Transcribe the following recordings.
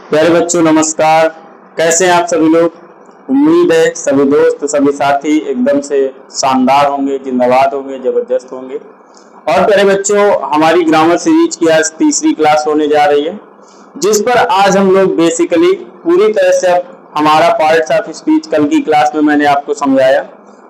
प्यारे बच्चों नमस्कार। कैसे हैं आप सभी लोग। उम्मीद है सभी दोस्त सभी साथी एकदम से शानदार होंगे, जिंदाबाद होंगे, जबरदस्त होंगे। और प्यारे बच्चों, हमारी ग्रामर सीरीज की आज तीसरी क्लास होने जा रही है, जिस पर आज हम लोग बेसिकली पूरी तरह से अब हमारा पार्ट्स ऑफ स्पीच, कल की क्लास में मैंने आपको समझाया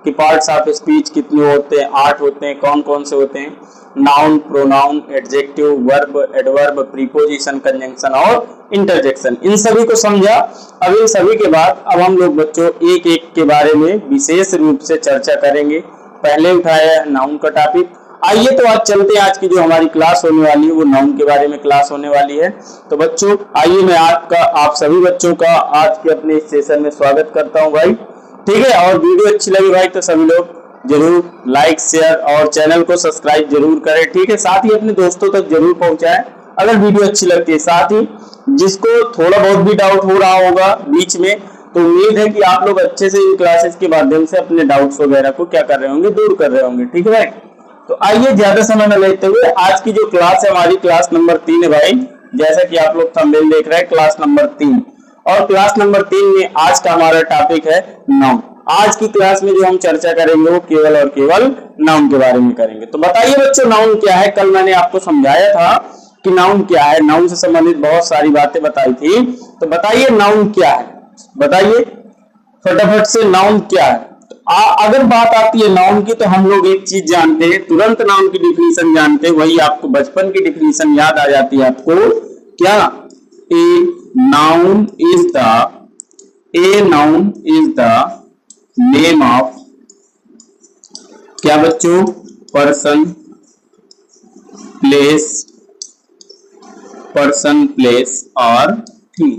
कि पार्ट्स ऑफ स्पीच कितने होते हैं, 8 होते हैं। कौन कौन से होते हैं? Noun, pronoun, adjective, verb, adverb, preposition, conjunction और इंटरजेक्शन। इन सभी को समझा। अब इन सभी के बाद अब हम लोग बच्चों एक एक के बारे में विशेष रूप से चर्चा करेंगे। पहले उठाया है नाउन का टॉपिक। आइए तो आज चलते हैं, आज की जो हमारी क्लास होने वाली है वो नाउन के बारे में क्लास होने वाली है। तो बच्चों आइए मैं आप सभी बच्चों का आज के अपने इस सेशन में स्वागत करता हूं भाई। ठीक है, और वीडियो अच्छी लगी भाई तो सभी लोग जरूर लाइक, शेयर और चैनल को सब्सक्राइब जरूर करें। ठीक है, साथ ही अपने दोस्तों तक जरूर पहुंचाएं अगर वीडियो अच्छी लगती है। साथ ही जिसको थोड़ा बहुत भी डाउट हो रहा होगा बीच में, तो उम्मीद है कि आप लोग अच्छे से इन क्लासेस के माध्यम से अपने डाउट्स वगैरह को क्या कर रहे होंगे, दूर कर रहे होंगे। ठीक है भाई, तो आइए ज्यादा समय न लेते हुए आज की जो क्लास है हमारी क्लास नंबर 3 है भाई। जैसा कि आप लोग थंबनेल देख रहे हैं, क्लास नंबर 3। और क्लास नंबर 3 में आज का हमारा टॉपिक है नाउन। आज की क्लास में जो हम चर्चा करेंगे वो केवल और केवल नाउन के बारे में करेंगे। तो बताइए बच्चों नाउन क्या है। कल मैंने आपको समझाया था कि नाउन क्या है, नाउन से संबंधित बहुत सारी बातें बताई थी। तो बताइए नाउन क्या है, बताइए फटाफट से नाउन क्या है। अगर बात आती है नाउन की तो हम लोग एक चीज जानते हैं, तुरंत नाउन की डिफिनीशन जानते हैं। वही आपको बचपन की डिफिनीशन याद आ जाती है आपको। क्या? ए noun is the name of क्या बच्चों? पर्सन, प्लेस और thing.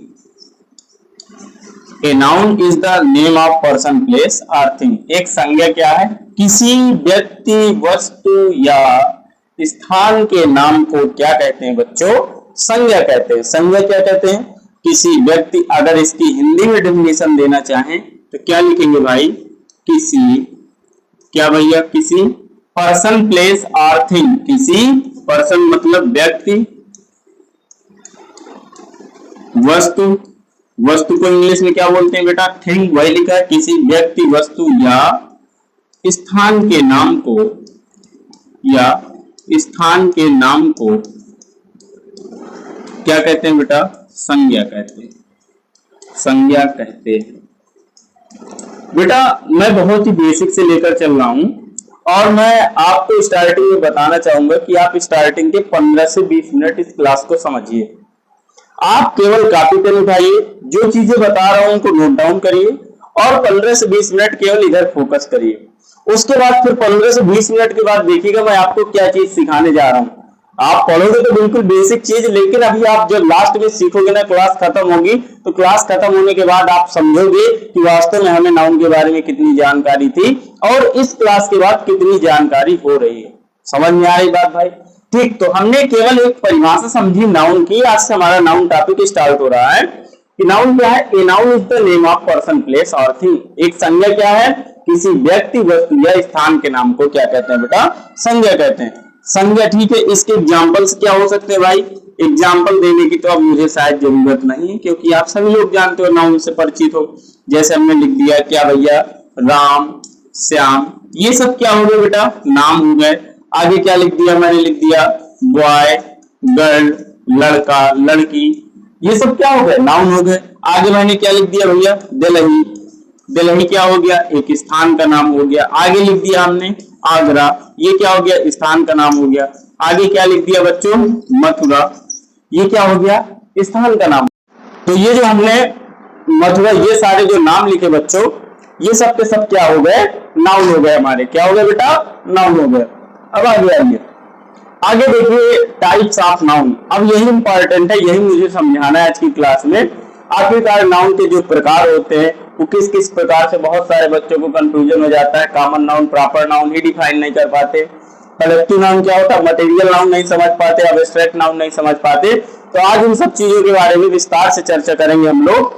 A noun is the name of person, place और थिंग। एक संज्ञा क्या है? किसी व्यक्ति, वस्तु या स्थान के नाम को क्या कहते हैं बच्चों? संज्ञा कहते हैं। संज्ञा क्या कहते हैं? किसी व्यक्ति, अगर इसकी हिंदी में डेफिनेशन देना चाहें तो क्या लिखेंगे भाई? किसी, क्या भैया? किसी पर्सन, प्लेस और थिंग। किसी पर्सन मतलब व्यक्ति, वस्तु को इंग्लिश में क्या बोलते हैं बेटा? थिंग। वही लिखा है, किसी व्यक्ति, वस्तु या स्थान के नाम को क्या कहते हैं बेटा? संज्ञा कहते हैं। बेटा मैं बहुत ही बेसिक से लेकर चल रहा हूं और मैं आपको स्टार्टिंग में बताना चाहूंगा कि आप स्टार्टिंग के 15 से 20 मिनट इस क्लास को समझिए। आप केवल कॉपी पेन उठाइए, जो चीजें बता रहा हूं उनको नोट डाउन करिए और 15 से 20 मिनट केवल इधर फोकस करिए। उसके बाद फिर 15 से 20 मिनट के बाद देखिएगा मैं आपको क्या चीज सिखाने जा रहा हूं। आप पढ़ोगे तो बिल्कुल बेसिक चीज, लेकिन अभी आप जब लास्ट में सीखोगे ना, क्लास खत्म होगी तो क्लास खत्म होने के बाद आप समझोगे कि वास्तव में हमें नाउन के बारे में कितनी जानकारी थी और इस क्लास के बाद कितनी जानकारी हो रही है। समझ में आ रही बात भाई? ठीक, तो हमने केवल एक परिभाषा समझी नाउन की। आज से हमारा नाउन टॉपिक स्टार्ट हो रहा है कि नाउन क्या है? A noun is the name of person, place और थिंग। एक संज्ञा क्या है? किसी व्यक्ति, वस्तु या स्थान के नाम को क्या कहते हैं बेटा? संज्ञा कहते हैं। संज्ञा, ठीक है। इसके एग्जाम्पल्स क्या हो सकते हैं भाई? एग्जाम्पल देने की तो अब मुझे शायद जरूरत नहीं है, क्योंकि आप सभी लोग जानते हो, नाउन से परिचित हो। जैसे हमने लिख दिया क्या भैया? राम, श्याम, ये सब क्या हो गए बेटा? नाम हो गए। आगे क्या लिख दिया? मैंने लिख दिया बॉय, गर्ल, लड़का, लड़की, ये सब क्या हो गए? नाउन हो गए। आगे मैंने क्या लिख दिया भैया? दिल्ली, दिल्ली क्या हो गया? एक स्थान का नाम हो गया। आगे लिख दिया हमने आगरा, ये क्या हो गया? स्थान का नाम हो गया। आगे क्या लिख दिया बच्चों? मथुरा, ये क्या हो गया? स्थान का नाम। तो ये जो हमने मथुरा, ये सारे जो नाम लिखे बच्चों, ये सब के सब क्या हो गए? नाउन हो गए हमारे। क्या हो गए बेटा? नाउन हो गए। अब आगे आइए, आगे देखिए टाइप्स ऑफ नाउन। अब यही इंपॉर्टेंट है, यही मुझे समझाना है आज की क्लास में। आखिरकार नाउन के जो प्रकार होते हैं वो किस किस प्रकार से, बहुत सारे बच्चों को कंफ्यूजन हो जाता है। कॉमन नाउन, प्रॉपर नाउन ही डिफाइन नहीं कर पाते। कलेक्टिव नाउन क्या होता है? मटेरियल नाउन नहीं समझ पाते, एब्स्ट्रैक्ट नाउन नहीं समझ पाते। तो आज इन सब चीजों के बारे में विस्तार से चर्चा करेंगे हम लोग।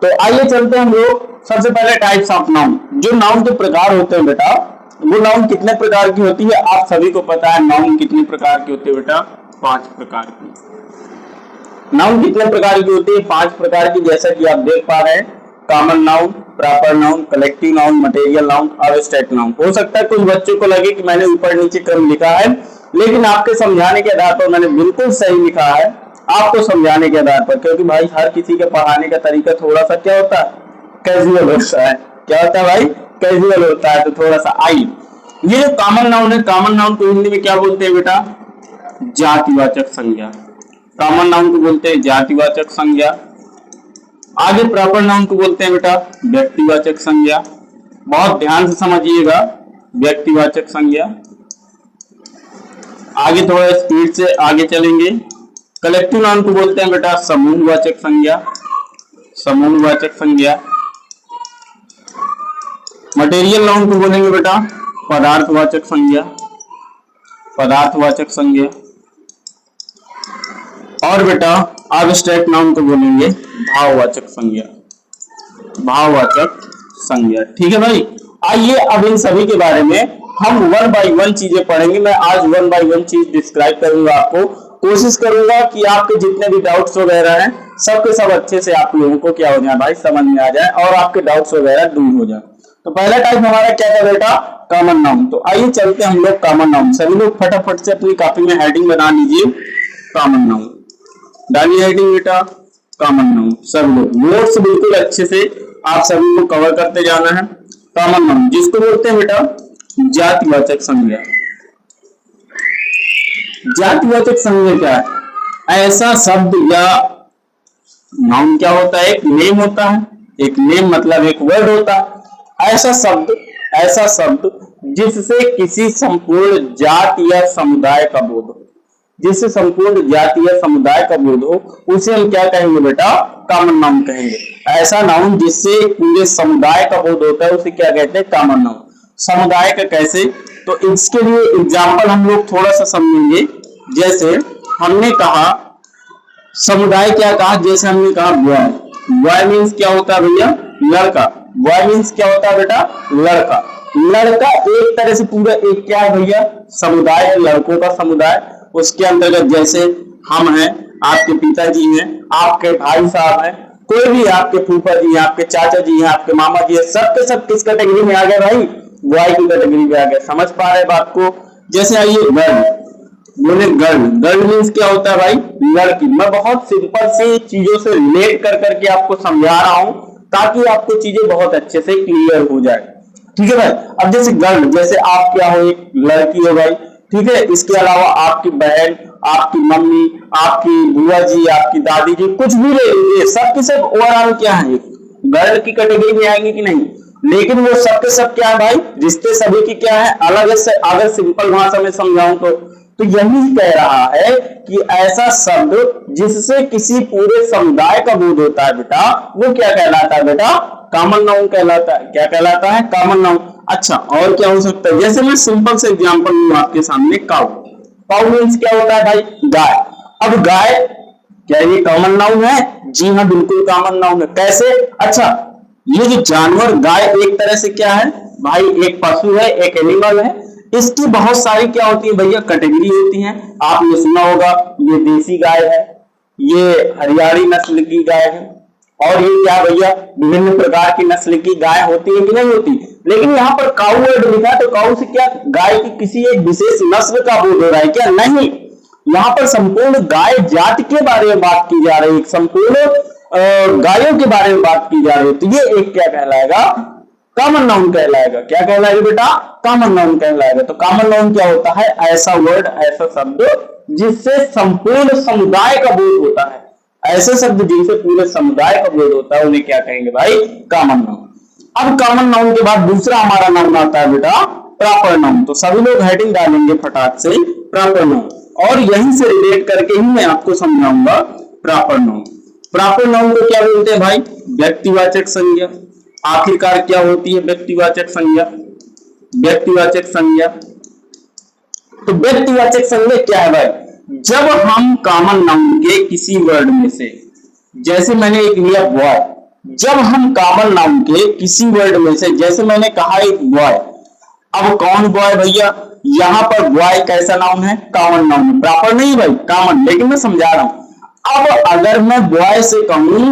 तो आइए चलते हैं हम लोग सबसे पहले टाइप्स ऑफ नाउन। जो नाउन के प्रकार होते हैं बेटा, वो नाउन कितने प्रकार की होती है? आप सभी को पता है नाउन कितने प्रकार की होती है बेटा? 5 प्रकार की। नाउन कितने प्रकार की होती है? 5 प्रकार की, जैसा कि आप देख पा रहे हैं। Common noun, proper noun, collective noun, material noun, abstract noun. हो सकता है कुछ बच्चों को लगे कि मैंने ऊपर नीचे क्रम लिखा है, लेकिन आपके समझाने के आधार पर मैंने बिल्कुल सही लिखा है, आपको समझाने के आधार पर। क्योंकि भाई हर किसी के पढ़ाने का तरीका थोड़ा सा क्या होता है, कैजुअल होता है। क्या होता है भाई? कैजुअल होता है। तो थोड़ा सा आई, ये जो कॉमन नाउन है, कॉमन नाउन को हिंदी में क्या बोलते हैं बेटा? जातिवाचक संज्ञा। कॉमन नाउन को बोलते हैं जातिवाचक संज्ञा। आगे प्रॉपर नाउन को बोलते हैं बेटा व्यक्तिवाचक संज्ञा। बहुत ध्यान से समझिएगा, व्यक्तिवाचक संज्ञा। आगे थोड़ा स्पीड से आगे चलेंगे। कलेक्टिव नाउन को बोलते हैं बेटा समूहवाचक संज्ञा, समूहवाचक संज्ञा। मटेरियल नाउन को बोलेंगे बेटा पदार्थवाचक संज्ञा, पदार्थवाचक संज्ञा। और बेटा एब्स्ट्रैक्ट नाउन को बोलेंगे भाववाचक संज्ञा, भाववाचक संज्ञा। ठीक है भाई, आइए अब इन सभी के बारे में हम 1 बाय 1 चीजें पढ़ेंगे। मैं आज 1 बाय 1 चीज डिस्क्राइब करूंगा आपको। कोशिश करूंगा कि आपके जितने भी डाउट्स वगैरह हैं सबके सब अच्छे से आप लोगों को क्या हो जाए भाई, समझ में आ जाए और आपके डाउट्स वगैरह दूर हो जाए। तो पहला टाइप हमारा क्या था बेटा? Common noun. तो आइए चलते हम लोग कॉमन नाउन। सभी लोग फटाफट से अपनी कॉपी में हेडिंग बना लीजिए, कॉमन नाउन डालिए हेडिंग बेटा, कॉमन नाउन। सब लोग नोट्स बिल्कुल अच्छे से आप सभी को कवर करते जाना है। कॉमन नाउन जिसको बोलते हैं बेटा जातिवाचक संज्ञा। जातिवाचक संज्ञा क्या है? ऐसा शब्द या नाउन क्या होता है? एक नेम होता है। एक नेम मतलब एक वर्ड होता है। ऐसा शब्द जिससे किसी संपूर्ण जाति या समुदाय का बोध हो, जिससे संपूर्ण जाति या समुदाय का बोध हो, उसे हम क्या कहेंगे बेटा? कॉमन नाउन कहेंगे। ऐसा नाउन जिससे पूरे समुदाय का बोध होता है उसे क्या कहते हैं? Common noun. समुदाय का कैसे? तो इसके लिए एग्जाम्पल हम लोग थोड़ा सा समझेंगे। जैसे हमने कहा समुदाय, क्या कहा? जैसे हमने कहा बॉय। बॉय मीन्स क्या होता है भैया? लड़का। बॉय मीन्स क्या होता है बेटा? लड़का। लड़का एक तरह से पूरा एक क्या है भैया? समुदाय है, लड़कों का समुदाय। उसके अंतर्गत जैसे हम हैं, आपके पिताजी हैं, आपके भाई साहब हैं, कोई भी आपके फूफा जी हैं, आपके चाचा जी हैं, आपके मामा जी हैं, सब के सब किस कैटेगरी में आ गए भाई? बॉय की कैटेगरी में आ गए। समझ पा रहे बात को? जैसे आइए गर्ल, बोले गर्ल। गर्ल मीन्स क्या होता है भाई? लड़की। मैं बहुत सिंपल सी चीजों से रिलेट कर करके आपको समझा रहा हूं ताकि आपको चीजें बहुत अच्छे से क्लियर हो जाए। ठीक है भाई? अब जैसे गर्ल, जैसे आप क्या हो? एक लड़की हो भाई। ठीक है? इसके अलावा आपकी बहन, आपकी मम्मी, आपकी बुआ जी, आपकी दादी जी, कुछ भी ले लीजिए, सब के सब ओवरऑल क्या है? गर्ल की कैटेगरी में आएंगे कि नहीं? लेकिन वो सब के सब क्या है भाई? रिश्ते सभी की क्या है? अलग से। अगर सिंपल भाषा में समझाऊं तो यही कह रहा है कि ऐसा शब्द जिससे किसी पूरे समुदाय का बोध होता है बेटा, वो क्या कहलाता है बेटा? कॉमन नाउन कहलाता है। क्या कहलाता है? Common noun. अच्छा, और क्या हो सकता है? जैसे मैं सिंपल से एग्जांपल लूं आपके सामने, काऊ। काऊ मीन्स क्या होता है भाई? गाय। अब गाय क्या ये कॉमन नाउन है? जी हाँ, बिल्कुल कॉमन नाउन है। कैसे? अच्छा, ये जो जानवर गाय एक तरह से क्या है भाई? एक पशु है, एक एनिमल है। इसकी बहुत सारी क्या होती है भैया? कैटेगरी होती है। आपने सुना होगा ये देसी गाय है, ये हरियाणी नस्ल की गाय है, और ये क्या भैया? विभिन्न प्रकार की नस्ल की गाय होती है कि नहीं होती? लेकिन यहाँ पर काऊ वर्ड लिखा है, तो काऊ से क्या गाय की किसी एक विशेष नस्ल का बोध हो रहा है क्या? नहीं, यहाँ पर संपूर्ण गाय जाति के बारे में बात की जा रही है, संपूर्ण गायों के बारे में बात की जा रही है। तो ये एक क्या कहलाएगा? कॉमन नाउन कहलाएगा। क्या कहलाएगा बेटा? कॉमन नाउन कहलाएगा। तो कॉमन नाउन क्या होता है? ऐसा वर्ड, ऐसा शब्द जिससे संपूर्ण समुदाय का बोध होता है। ऐसे शब्द जिनसे पूरे समुदाय का बोध होता है उन्हें क्या कहेंगे भाई? Common noun. अब कॉमन नाउन के बाद दूसरा हमारा नाउन आता है बेटा प्रॉपर नाउन। तो सभी लोग हेडिंग डालेंगे फटाक से, प्रॉपर नाउन। और यहीं से रिलेट करके ही मैं आपको समझाऊंगा प्रॉपर नाउन। प्रॉपर नाउन को क्या बोलते हैं भाई? व्यक्तिवाचक संज्ञा। आखिरकार क्या होती है व्यक्तिवाचक संज्ञा? व्यक्तिवाचक संज्ञा, तो व्यक्तिवाचक संज्ञा क्या है भाई? जब हम कॉमन नाउन के किसी वर्ड में से, जैसे मैंने एक लिया बॉय, जब हम कॉमन नाउन के किसी वर्ड में से, जैसे मैंने कहा एक बॉय, अब कौन बॉय भैया? यहाँ पर बॉय कैसा नाउन है? कॉमन नाउन है। प्रॉपर नहीं भाई, कॉमन। लेकिन मैं समझा रहा हूं, अब अगर मैं बॉय से कहूं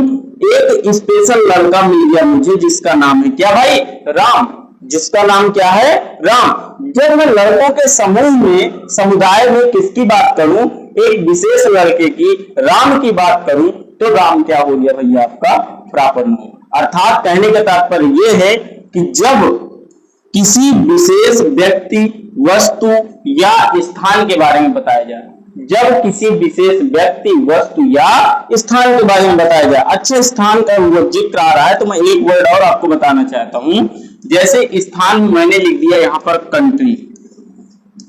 एक स्पेशल लड़का मिल गया मुझे जिसका नाम है क्या भाई, राम, जिसका नाम क्या है, राम। जब मैं लड़कों के समूह में, समुदाय में किसकी बात करूं, एक विशेष लड़के की, राम की बात करूं, तो राम क्या हो गया भैया आपका प्रॉपर नाउन। अर्थात कहने का तात्पर्य यह है कि जब किसी विशेष व्यक्ति, वस्तु या स्थान के बारे में बताया जाए, जब किसी विशेष व्यक्ति, वस्तु या स्थान के बारे में बताया जाए, अच्छे स्थान का वो जिक्र आ रहा है, तो मैं एक वर्ड और आपको बताना चाहता हूं। जैसे स्थान मैंने लिख दिया यहां पर कंट्री,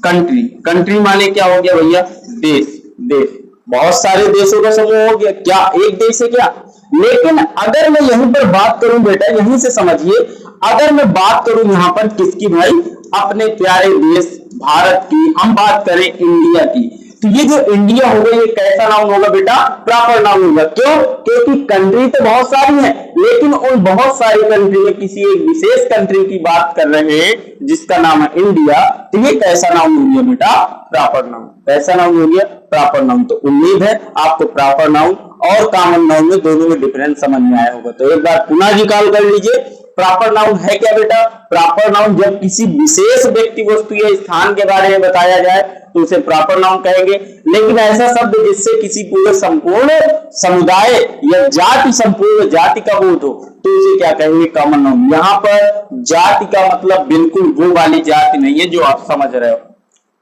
कंट्री, कंट्री माने क्या हो गया भैया, देश, देश, बहुत सारे देशों का समूह हो गया, क्या एक देश है क्या। लेकिन अगर मैं यहीं पर बात करूं बेटा, यहीं से समझिए, अगर मैं बात करूं यहां पर किसकी भाई, अपने प्यारे देश भारत की, हम बात करें इंडिया की, तो ये जो इंडिया होगा ये कैसा नाउन होगा बेटा, प्रॉपर नाउन होगा। क्यों, क्योंकि कंट्री तो बहुत सारी है, लेकिन उन बहुत सारी कंट्री में किसी एक विशेष कंट्री की बात कर रहे हैं जिसका नाम है इंडिया, तो ये कैसा नाउन हो गया बेटा, प्रॉपर नाउन। कैसा नाउन हो गया, प्रॉपर नाउन। तो उम्मीद है आपको प्रॉपर नाउन और कॉमन नाउन में दोनों में डिफरेंस समझ में आया होगा। तो एक बार पुनः रिकॉल कर लीजिए, प्रॉपर नाउन है क्या बेटा, प्रॉपर नाउन जब किसी विशेष व्यक्ति, वस्तु या स्थान के बारे में बताया जाए तो उसे प्रॉपर नाउन कहेंगे। लेकिन ऐसा शब्द जिससे किसी पूरे संपूर्ण समुदाय या जाति, संपूर्ण जाति का बोध हो, तो उसे क्या कहेंगे, कॉमन नाउन। यहाँ पर जाति का मतलब बिल्कुल वो वाली जाति नहीं है जो आप समझ रहे हो,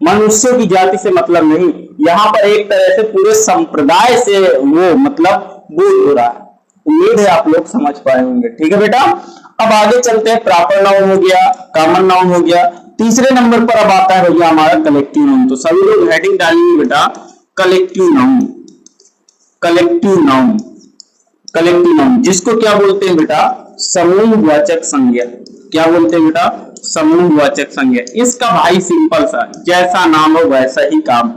मनुष्यों की जाति से मतलब नहीं, यहाँ पर एक तरह से पूरे संप्रदाय से वो मतलब बोध हो रहा है। उम्मीद है आप लोग समझ पाए होंगे। ठीक है बेटा, अब आगे चलते हैं। प्रॉपर नाउन हो गया, कॉमन नाउन हो गया, तीसरे नंबर पर अब आता है भैया हमारा कलेक्टिव नाउन। तो सभी लोग हेडिंग डालेंगे बेटा collective noun, collective noun, collective noun, जिसको क्या बोलते हैं बेटा, समूहवाचक संज्ञा। क्या बोलते हैं बेटा, समूहवाचक संज्ञा। इसका भाई सिंपल सा, जैसा नाम हो वैसा ही काम,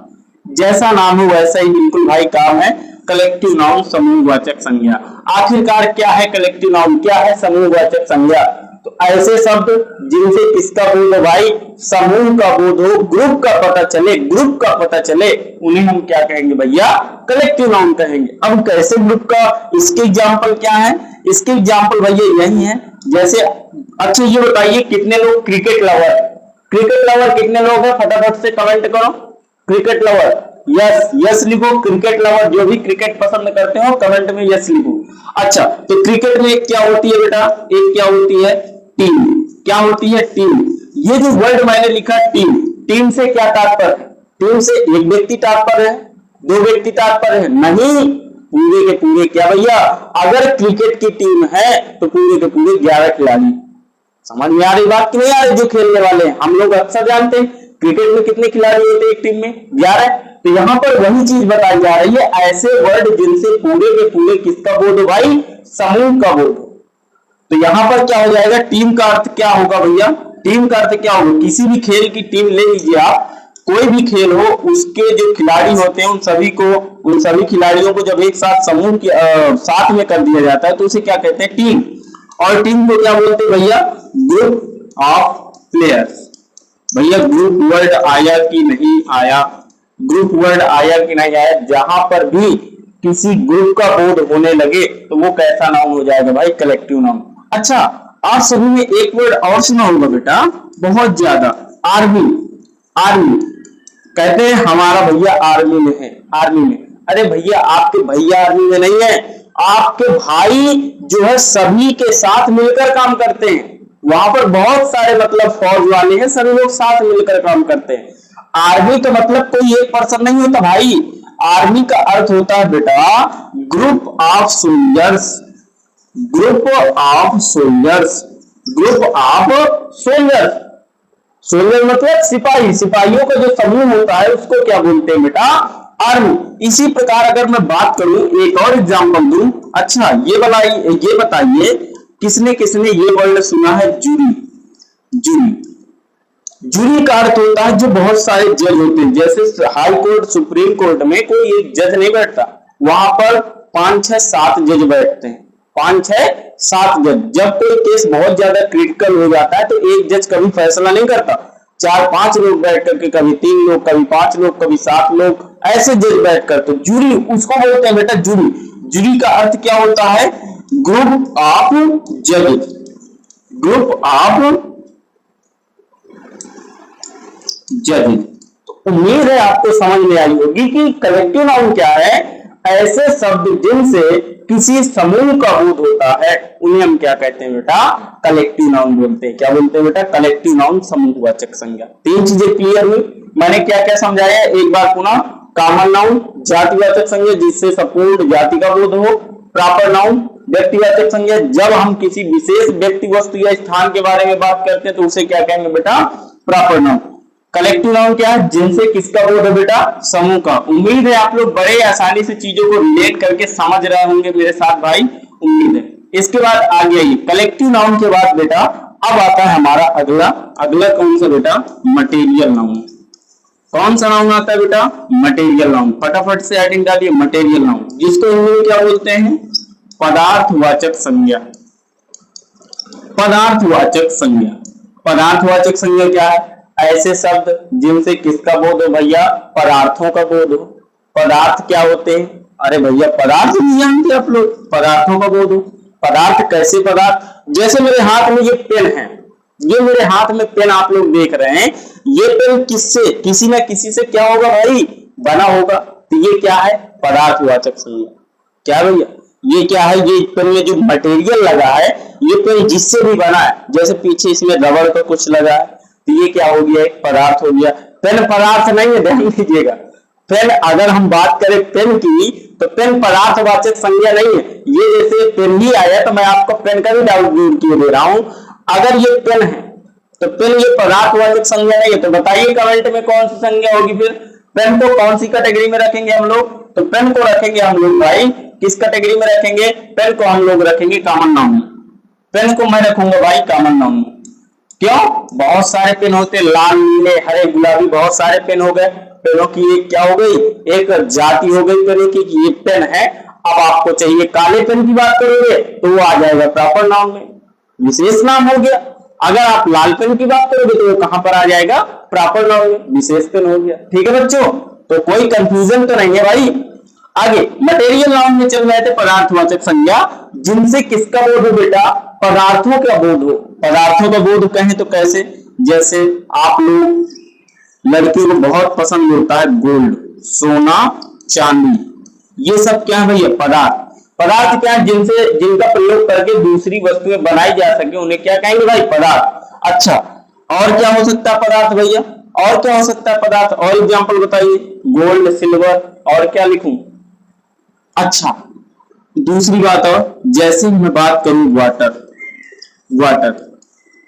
जैसा नाम हो वैसा ही बिल्कुल भाई काम है। कलेक्टिव नाउन समूहवाचक संज्ञा। आखिरकार क्या है कलेक्टिव नाउन, क्या है समूहवाचक संज्ञा। तो ऐसे शब्द जिनसे किसका बोध हो भाई, समूह का बोध हो, ग्रुप का पता चले, ग्रुप का पता चले, उन्हें हम क्या कहेंगे भैया, कलेक्टिव नाउन कहेंगे। अब कैसे ग्रुप का, इसके एग्जांपल क्या है, इसके एग्जांपल भैया यही है। जैसे अच्छा ये बताइए कितने लोग क्रिकेट लवर, क्रिकेट लवर कितने लोग हैं, फटाफट से कमेंट करो। क्रिकेट लवर यस, यस लिखो। क्रिकेट लवर जो भी क्रिकेट पसंद करते हो कमेंट में यस लिखो। अच्छा, तो क्रिकेट में एक क्या होती है बेटा, एक क्या होती है, टीम। क्या होती है, टीम। ये जो वर्ड मैंने लिखा टीम, टीम से क्या तात्पर्य है, टीम से एक व्यक्ति तात्पर्य है, दो व्यक्ति तात्पर्य है, नहीं, पूरे के पूरे क्या भैया, अगर क्रिकेट की टीम है तो पूरे के पूरे 11 खिलाड़ी। समझ में आ रही बात कि नहीं आ रही, जो खेलने वाले हैं हम लोग अक्सर जानते हैं क्रिकेट में कितने खिलाड़ी होते हैं एक टीम में, 11। तो यहाँ पर वही चीज बताई जा रही है, ऐसे वर्ड जिनसे पूरे के पूरे किसका बोध हो भाई, समूह का बोध हो। तो यहाँ पर क्या हो जाएगा, टीम का अर्थ क्या होगा भैया, टीम का अर्थ क्या होगा, किसी भी खेल की टीम ले लीजिए आप, कोई भी खेल हो, उसके जो खिलाड़ी होते हैं उन सभी को, उन सभी खिलाड़ियों को जब एक साथ समूह के साथ में कर दिया जाता है तो उसे क्या कहते हैं, टीम। और टीम को क्या बोलते हैं भैया, ग्रुप ऑफ प्लेयर्स। भैया ग्रुप वर्ड आया कि नहीं आया, ग्रुप वर्ड आया कि नहीं आया, जहां पर भी किसी ग्रुप का बोध होने लगे तो वो कैसा नाउन हो जाएगा भाई, कलेक्टिव नाउन। अच्छा, आप सभी में एक वर्ड और सुना होगा बेटा, बहुत ज्यादा, आर्मी। आर्मी कहते हैं हमारा भैया आर्मी में है, आर्मी में। अरे भैया आपके भैया आर्मी में नहीं है, आपके भाई जो है सभी के साथ मिलकर काम करते हैं, वहां पर बहुत सारे मतलब फौज वाले हैं, सभी लोग साथ मिलकर काम करते हैं। आर्मी का मतलब कोई एक पर्सन नहीं होता भाई, आर्मी का अर्थ होता है बेटा group of soldiers, group of soldiers, group of soldiers. Soldier मतलब सिपाही, सिपाहियों का जो समूह होता है उसको क्या बोलते हैं बेटा, आर्मी। इसी प्रकार अगर मैं बात करूं, एक और एग्जांपल दूं, अच्छा ये बताइए किसने किसने ये वर्ड सुना है, जूरी। जूरी, जूरी का अर्थ होता है जो बहुत सारे जज होते हैं, जैसे हाई कोर्ट, सुप्रीम कोर्ट में कोई एक जज नहीं बैठता, वहां पर 5, 6, 7 जज बैठते हैं, 5, 6, 7 जज। जब कोई केस बहुत ज्यादा क्रिटिकल हो जाता है तो एक जज कभी फैसला नहीं करता, 4-5 लोग बैठ करके, कभी 3 लोग, कभी 5 लोग, कभी 7 लोग, ऐसे जज बैठ करते। जूरी उसको बोलते हैं बेटा जूरी। जूरी का अर्थ क्या होता है? ग्रुप ऑफ जजेस, ग्रुप ऑफ जजेस। तो उम्मीद है आपको समझ में आई होगी कि कलेक्टिव नाउन क्या है। ऐसे शब्द जिनसे किसी समूह का बोध होता है उन्हें हम क्या कहते हैं बेटा? कलेक्टिव नाउन बोलते हैं। क्या बोलते हैं बेटा? कलेक्टिव नाउन, समूहवाचक संज्ञा। 3 चीजें क्लियर हुई। मैंने क्या क्या समझाया एक बार पुनः। कॉमन नाउन जातिवाचक संज्ञा जिससे संपूर्ण जाति का बोध हो। प्रॉपर नाउन व्यक्तिवाचक संज्ञा, जब हम किसी विशेष व्यक्ति, वस्तु या स्थान के बारे में बात करते हैं तो उसे क्या कहेंगे बेटा? Proper noun. कलेक्टिव नाउन क्या है? जिनसे किसका बोध है बेटा? समूह का। उम्मीद है आप लोग बड़े आसानी से चीजों को रिलेट करके समझ रहे होंगे मेरे साथ भाई, उम्मीद है। इसके बाद आगे आइए, कलेक्टिव नाउन के बाद बेटा अब आता है हमारा अगला कौन सा बेटा? Material noun. कौन सा नाउन आता है बेटा? Material noun. फटाफट से हेडिंग डालिए, मटेरियल नाउन, जिसको हिंदी में क्या बोलते हैं? पदार्थवाचक संज्ञा। पदार्थवाचक संज्ञा। पदार्थवाचक संज्ञा क्या है? ऐसे शब्द जिनसे किसका बोध हो भैया? पदार्थों का बोध हो। पदार्थ क्या होते हैं? अरे भैया पदार्थ नहीं जानते आप लोग? पदार्थों का बोध हो। पदार्थ कैसे पदार्थ? जैसे मेरे हाथ में ये पेन है, ये मेरे हाथ में पेन आप लोग देख रहे हैं, ये पेन किससे? किसी ना किसी से क्या होगा भाई? बना होगा। तो ये क्या है? पदार्थवाचक संज्ञा। क्या भैया? ये क्या है? ये पेन में जो मटेरियल लगा है, ये पेन जिससे भी बना है, जैसे पीछे इसमें रबड़ का कुछ लगा है, तो ये क्या हो गया? एक पदार्थ हो गया। पेन पदार्थ नहीं है, ध्यान दीजिएगा। पेन, अगर हम बात करें पेन की, तो पेन पदार्थवाचक संज्ञा नहीं है। ये जैसे पेन ही आया तो मैं आपको पेन का भी डाउट दूर किए दे रहा हूं। अगर ये पेन है तो पेन ये पदार्थवाचक संज्ञा नहीं है। तो बताइए कमेंट में कौन सी संज्ञा होगी फिर? पेन को कौन सी कैटेगरी में रखेंगे हम लोग? तो पेन को रखेंगे हम लोग भाई किस कैटेगरी में रखेंगे? पेन को हम लोग रखेंगे कॉमन नाउन में। पेन को मैं रखूंगा भाई कॉमन नाउन में। क्यों? बहुत सारे पेन होते, लाल, नीले, हरे, गुलाबी, बहुत सारे पेन हो गए। पेनों की एक क्या हो गई? एक जाति हो गई पेनों की, ये पेन है। अब आपको चाहिए काले पेन की बात करोगे तो वो आ जाएगा प्रॉपर नाउन में, विशेष नाम हो गया। अगर आप लाल पेन की बात करोगे तो वो कहां पर आ जाएगा? प्रॉपर नाउन में, विशेष पेन हो गया। ठीक है बच्चों, तो कोई कंफ्यूजन तो नहीं है भाई। आगे मटेरियल नाउन में चल रहे थे पदार्थवाचक संज्ञा, जिनसे किसका बोध हो बेटा? पदार्थों का बोध हो। पदार्थों का बोध कहें तो कैसे? जैसे आप लोग, लड़कियों को बहुत पसंद होता है गोल्ड, सोना, चांदी, ये सब क्या है भैया? पदार्थ। पदार्थ क्या है? जिनसे, जिनका प्रयोग करके दूसरी वस्तुएं बनाई जा सके, उन्हें क्या कहेंगे भाई? पदार्थ। अच्छा, और क्या हो सकता है पदार्थ भैया? और क्या हो सकता है पदार्थ? और एग्जाम्पल बताइए। गोल्ड, सिल्वर, और क्या लिखूं? अच्छा, दूसरी बात, और जैसे मैं बात करूं water.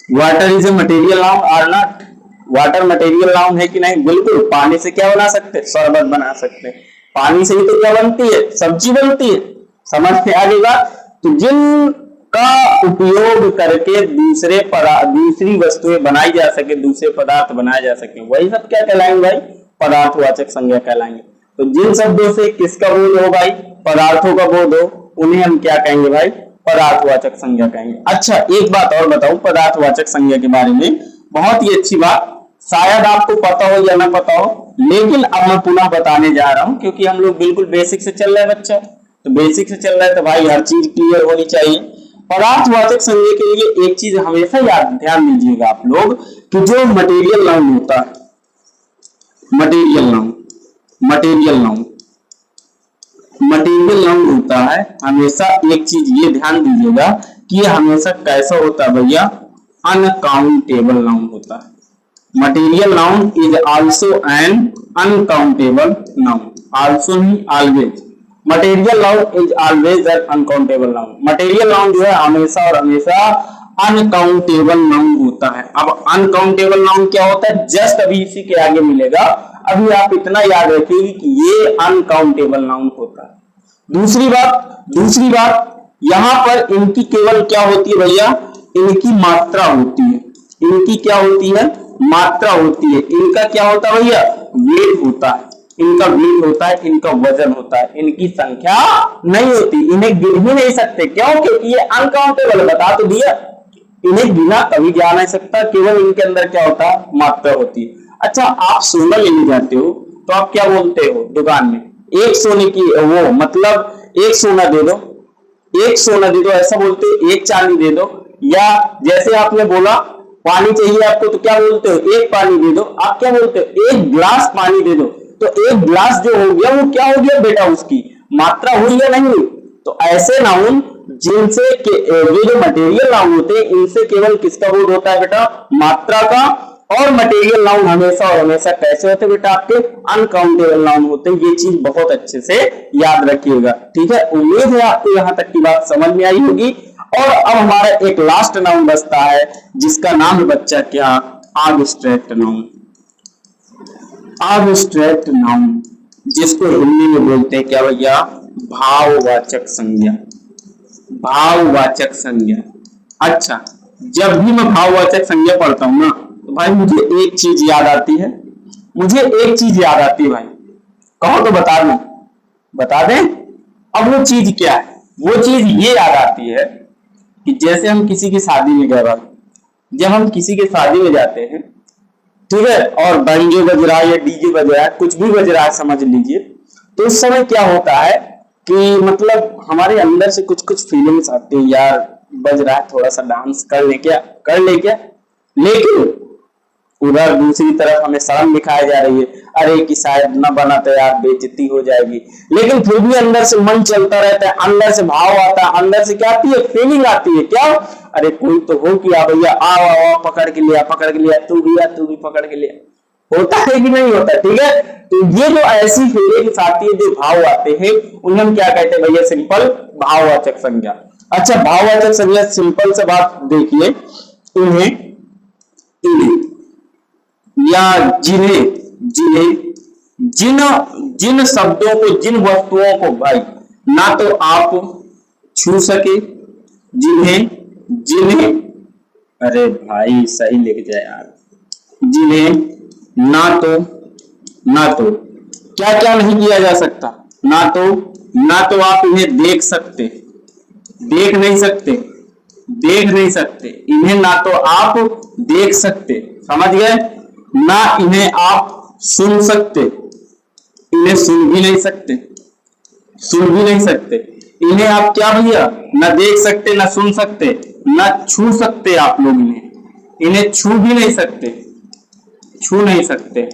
Water is a material noun और नॉट? वाटर मटेरियल नाउन है कि नहीं? बिल्कुल। पानी से क्या बना सकते हैं? शरबत बना सकते हैं। पानी से ही तो क्या बनती है? सब्जी बनती है। समझ में आ गई बात? तो जिनका उपयोग करके दूसरी वस्तुएं बनाई जा सके, दूसरे पदार्थ बनाए जा सके, वही सब क्या कहलाएंगे भाई? पदार्थवाचक संज्ञा कहलाएंगे। तो जिन शब्दों से किसका बोध हो भाई? पदार्थों का बोध हो, उन्हें हम क्या कहेंगे भाई? पदार्थवाचक संज्ञा कहेंगे। अच्छा, एक बात और बताऊं पदार्थवाचक संज्ञा के बारे में, बहुत ही अच्छी बात, शायद आपको पता हो या ना पता हो, लेकिन अब मैं पुनः बताने जा रहा हूं, क्योंकि हम लोग बिल्कुल बेसिक से चल रहे हैं बच्चा। तो बेसिक से चल रहा है तो भाई हर चीज क्लियर होनी चाहिए। पदार्थवाचक संज्ञा के लिए एक चीज हमेशा याद, ध्यान दीजिएगा आप लोग, कि जो मटेरियल नाउन होता है, मटेरियल नाउन होता है, हमेशा एक चीज ये ध्यान दीजिएगा कि ये हमेशा कैसा होता है भैया? अनकाउंटेबल नाउन होता है। Material noun is also an uncountable noun. Also नहीं, always. Material noun is always an uncountable noun. Material noun जो है हमेशा और हमेशा अनकाउंटेबल नाउन होता है। अब अनकाउंटेबल नाउन क्या होता है? जस्ट अभी इसी के आगे मिलेगा। अभी आप इतना याद रखिए कि ये अनकाउंटेबल नाउन होता है। दूसरी बात, यहां पर इनकी केवल क्या होती है भैया? इनकी मात्रा होती है। इनकी क्या होती है? मात्रा होती है। इनका क्या होता है भैया? वेट होता है। इनका वेट होता है, इनका वजन होता है, इनकी संख्या नहीं होती, इन्हें गिन ही नहीं सकते। क्यों? क्योंकि ये अनकाउंटेबल, बता तो दिया। इन्हें बिना कभी जान नहीं सकता, केवल इनके अंदर क्या होता है, मात्रा होती है। अच्छा, आप सोना लेने जाते हो तो आप क्या बोलते हो दुकान में, एक सोने की वो मतलब एक सोना दे दो, एक सोना दे दो ऐसा बोलते हो, एक चांदी दे दो। या जैसे आपने बोला पानी चाहिए आपको तो क्या बोलते हो, एक पानी दे दो। आप क्या बोलते हो, एक गिलास पानी दे दो। तो एक गिलास जो हो गया वो क्या हो गया बेटा, उसकी मात्रा हुई या नहीं। तो ऐसे नाउन जिनसे ये जो मटेरियल नाउन होते हैं इनसे केवल किसका बोध होता है बेटा, मात्रा का। और मटेरियल नाउन हमेशा और हमेशा कैसे होते हैं बेटा, आपके अनकाउंटेबल नाउन होते हैं। ये चीज बहुत अच्छे से याद रखिएगा, ठीक है। उम्मीद है आपको यहां तक की बात समझ में आई होगी। और अब हमारा एक लास्ट नाउन बचता है जिसका नाम है बच्चा क्या, एब्स्ट्रैक्ट नाउन। एब्स्ट्रैक्ट नाउन जिसको हिंदी में बोलते हैं क्या भैया, भाववाचक संज्ञा। भाववाचक संज्ञा। अच्छा, जब भी मैं भाववाचक संज्ञा पढ़ता हूं ना तो भाई मुझे एक चीज याद आती है, मुझे एक चीज याद आती है भाई, कहो तो बता दूं, बता दें। अब वो चीज क्या है, वो चीज ये याद आती है कि जैसे हम किसी की शादी में गए भाई, जब हम किसी के शादी में जाते हैं, ठीक है, और बैंजो बज रहा है या डीजे बज रहा है, कुछ भी बज रहा है समझ लीजिए, तो उस समय क्या होता है कि मतलब हमारे अंदर से कुछ कुछ फीलिंग्स आती है, यार बज रहा है थोड़ा सा डांस कर ले क्या, कर ले क्या। लेकिन उधर दूसरी तरफ हमें शर्म दिखाई जा रही है, अरे कि शायद न बना तो यार बेइज्जती हो जाएगी। लेकिन फिर भी अंदर से मन चलता रहता है, अंदर से भाव आता है, अंदर से क्या आती है, फीलिंग आती है, क्या, अरे कोई तो हो कि आ भैया आओ आओ पकड़ के लिया, पकड़ के लिया, तू भी आ, तू भी पकड़ के लिया। होता है कि नहीं होता, ठीक है। तो ये जो ऐसी फीलिंग्स आती है, जो भाव आते हैं, उन्हें हम क्या कहते हैं भैया, सिंपल भाववाचक संज्ञा। अच्छा, भाववाचक संज्ञा सिंपल से बात देखिए, इन्हें या जिन्हें जिन्हें जिन जिन शब्दों को, जिन वस्तुओं को भाई ना तो आप छू सके, जिन्हें जिन्हें अरे भाई सही लिख जाए यार, जिन्हें ना तो क्या क्या नहीं किया जा सकता, ना तो आप इन्हें देख सकते, देख नहीं सकते, देख नहीं सकते, इन्हें ना तो आप देख सकते, समझ गए, ना इन्हें आप सुन सकते, इन्हें सुन भी नहीं सकते, सुन भी नहीं सकते। इन्हें आप क्या भैया, ना देख सकते, ना सुन सकते, ना छू सकते आप लोग इन्हें छू भी नहीं सकते, छू नहीं सकते,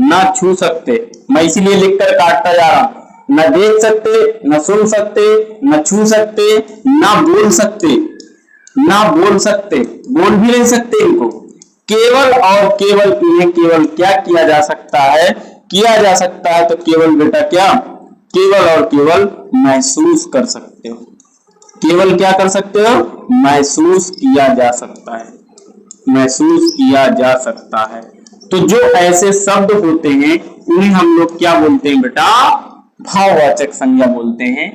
ना छू सकते। मैं इसीलिए लिखकर काटता जा रहा हूं, ना देख सकते, ना सुन सकते, ना छू सकते, ना बोल सकते, ना बोल सकते, बोल भी नहीं सकते इनको। केवल और केवल इन्हें केवल क्या किया जा सकता है, किया जा सकता है तो केवल बेटा क्या, केवल और केवल महसूस कर सकते हो। केवल क्या कर सकते हो, महसूस किया जा सकता है, महसूस किया जा सकता है। तो जो ऐसे शब्द होते हैं उन्हें हम लोग क्या बोलते हैं बेटा, भाववाचक संज्ञा बोलते हैं,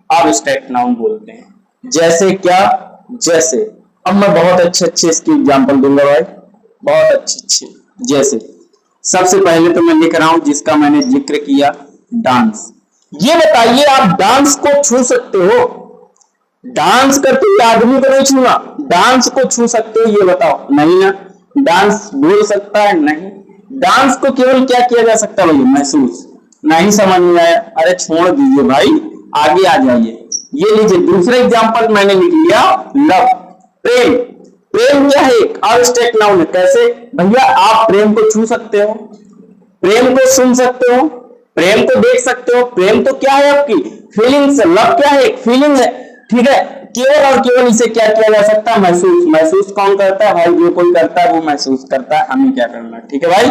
एब्स्ट्रैक्ट नाउन बोलते हैं। जैसे क्या, जैसे अब मैं बहुत अच्छे अच्छे इसकी एग्जांपल दूंगा भाई, बहुत अच्छे अच्छे। जैसे सबसे पहले तो मैं लिख रहा हूं जिसका मैंने जिक्र किया, डांस। ये बताइए आप डांस को छू सकते हो, डांस करते हुए आदमी को नहीं छूना, डांस को छू सकते हो ये बताओ, नहीं ना। डांस बोल सकता है, नहीं। डांस को केवल क्या किया जा सकता है भैया, महसूस। नहीं समझ में आया, अरे छोड़ दीजिए भाई, आगे आ जाइए। ये लीजिए दूसरा एग्जांपल मैंने लिख लिया, लव, प्रेम। प्रेम क्या है, एक एब्स्ट्रैक्ट नाउन है। कैसे भैया, आप प्रेम को छू सकते हो, प्रेम को सुन सकते हो, प्रेम को देख सकते हो। प्रेम तो क्या है आपकी फीलिंग्स, लव क्या है, एक फीलिंग है, ठीक है। केवल और केवल इसे क्या किया जा सकता है, महसूस। महसूस कौन करता है भाई, जो कोई करता है वो महसूस करता है, हमें क्या करना है, ठीक है भाई।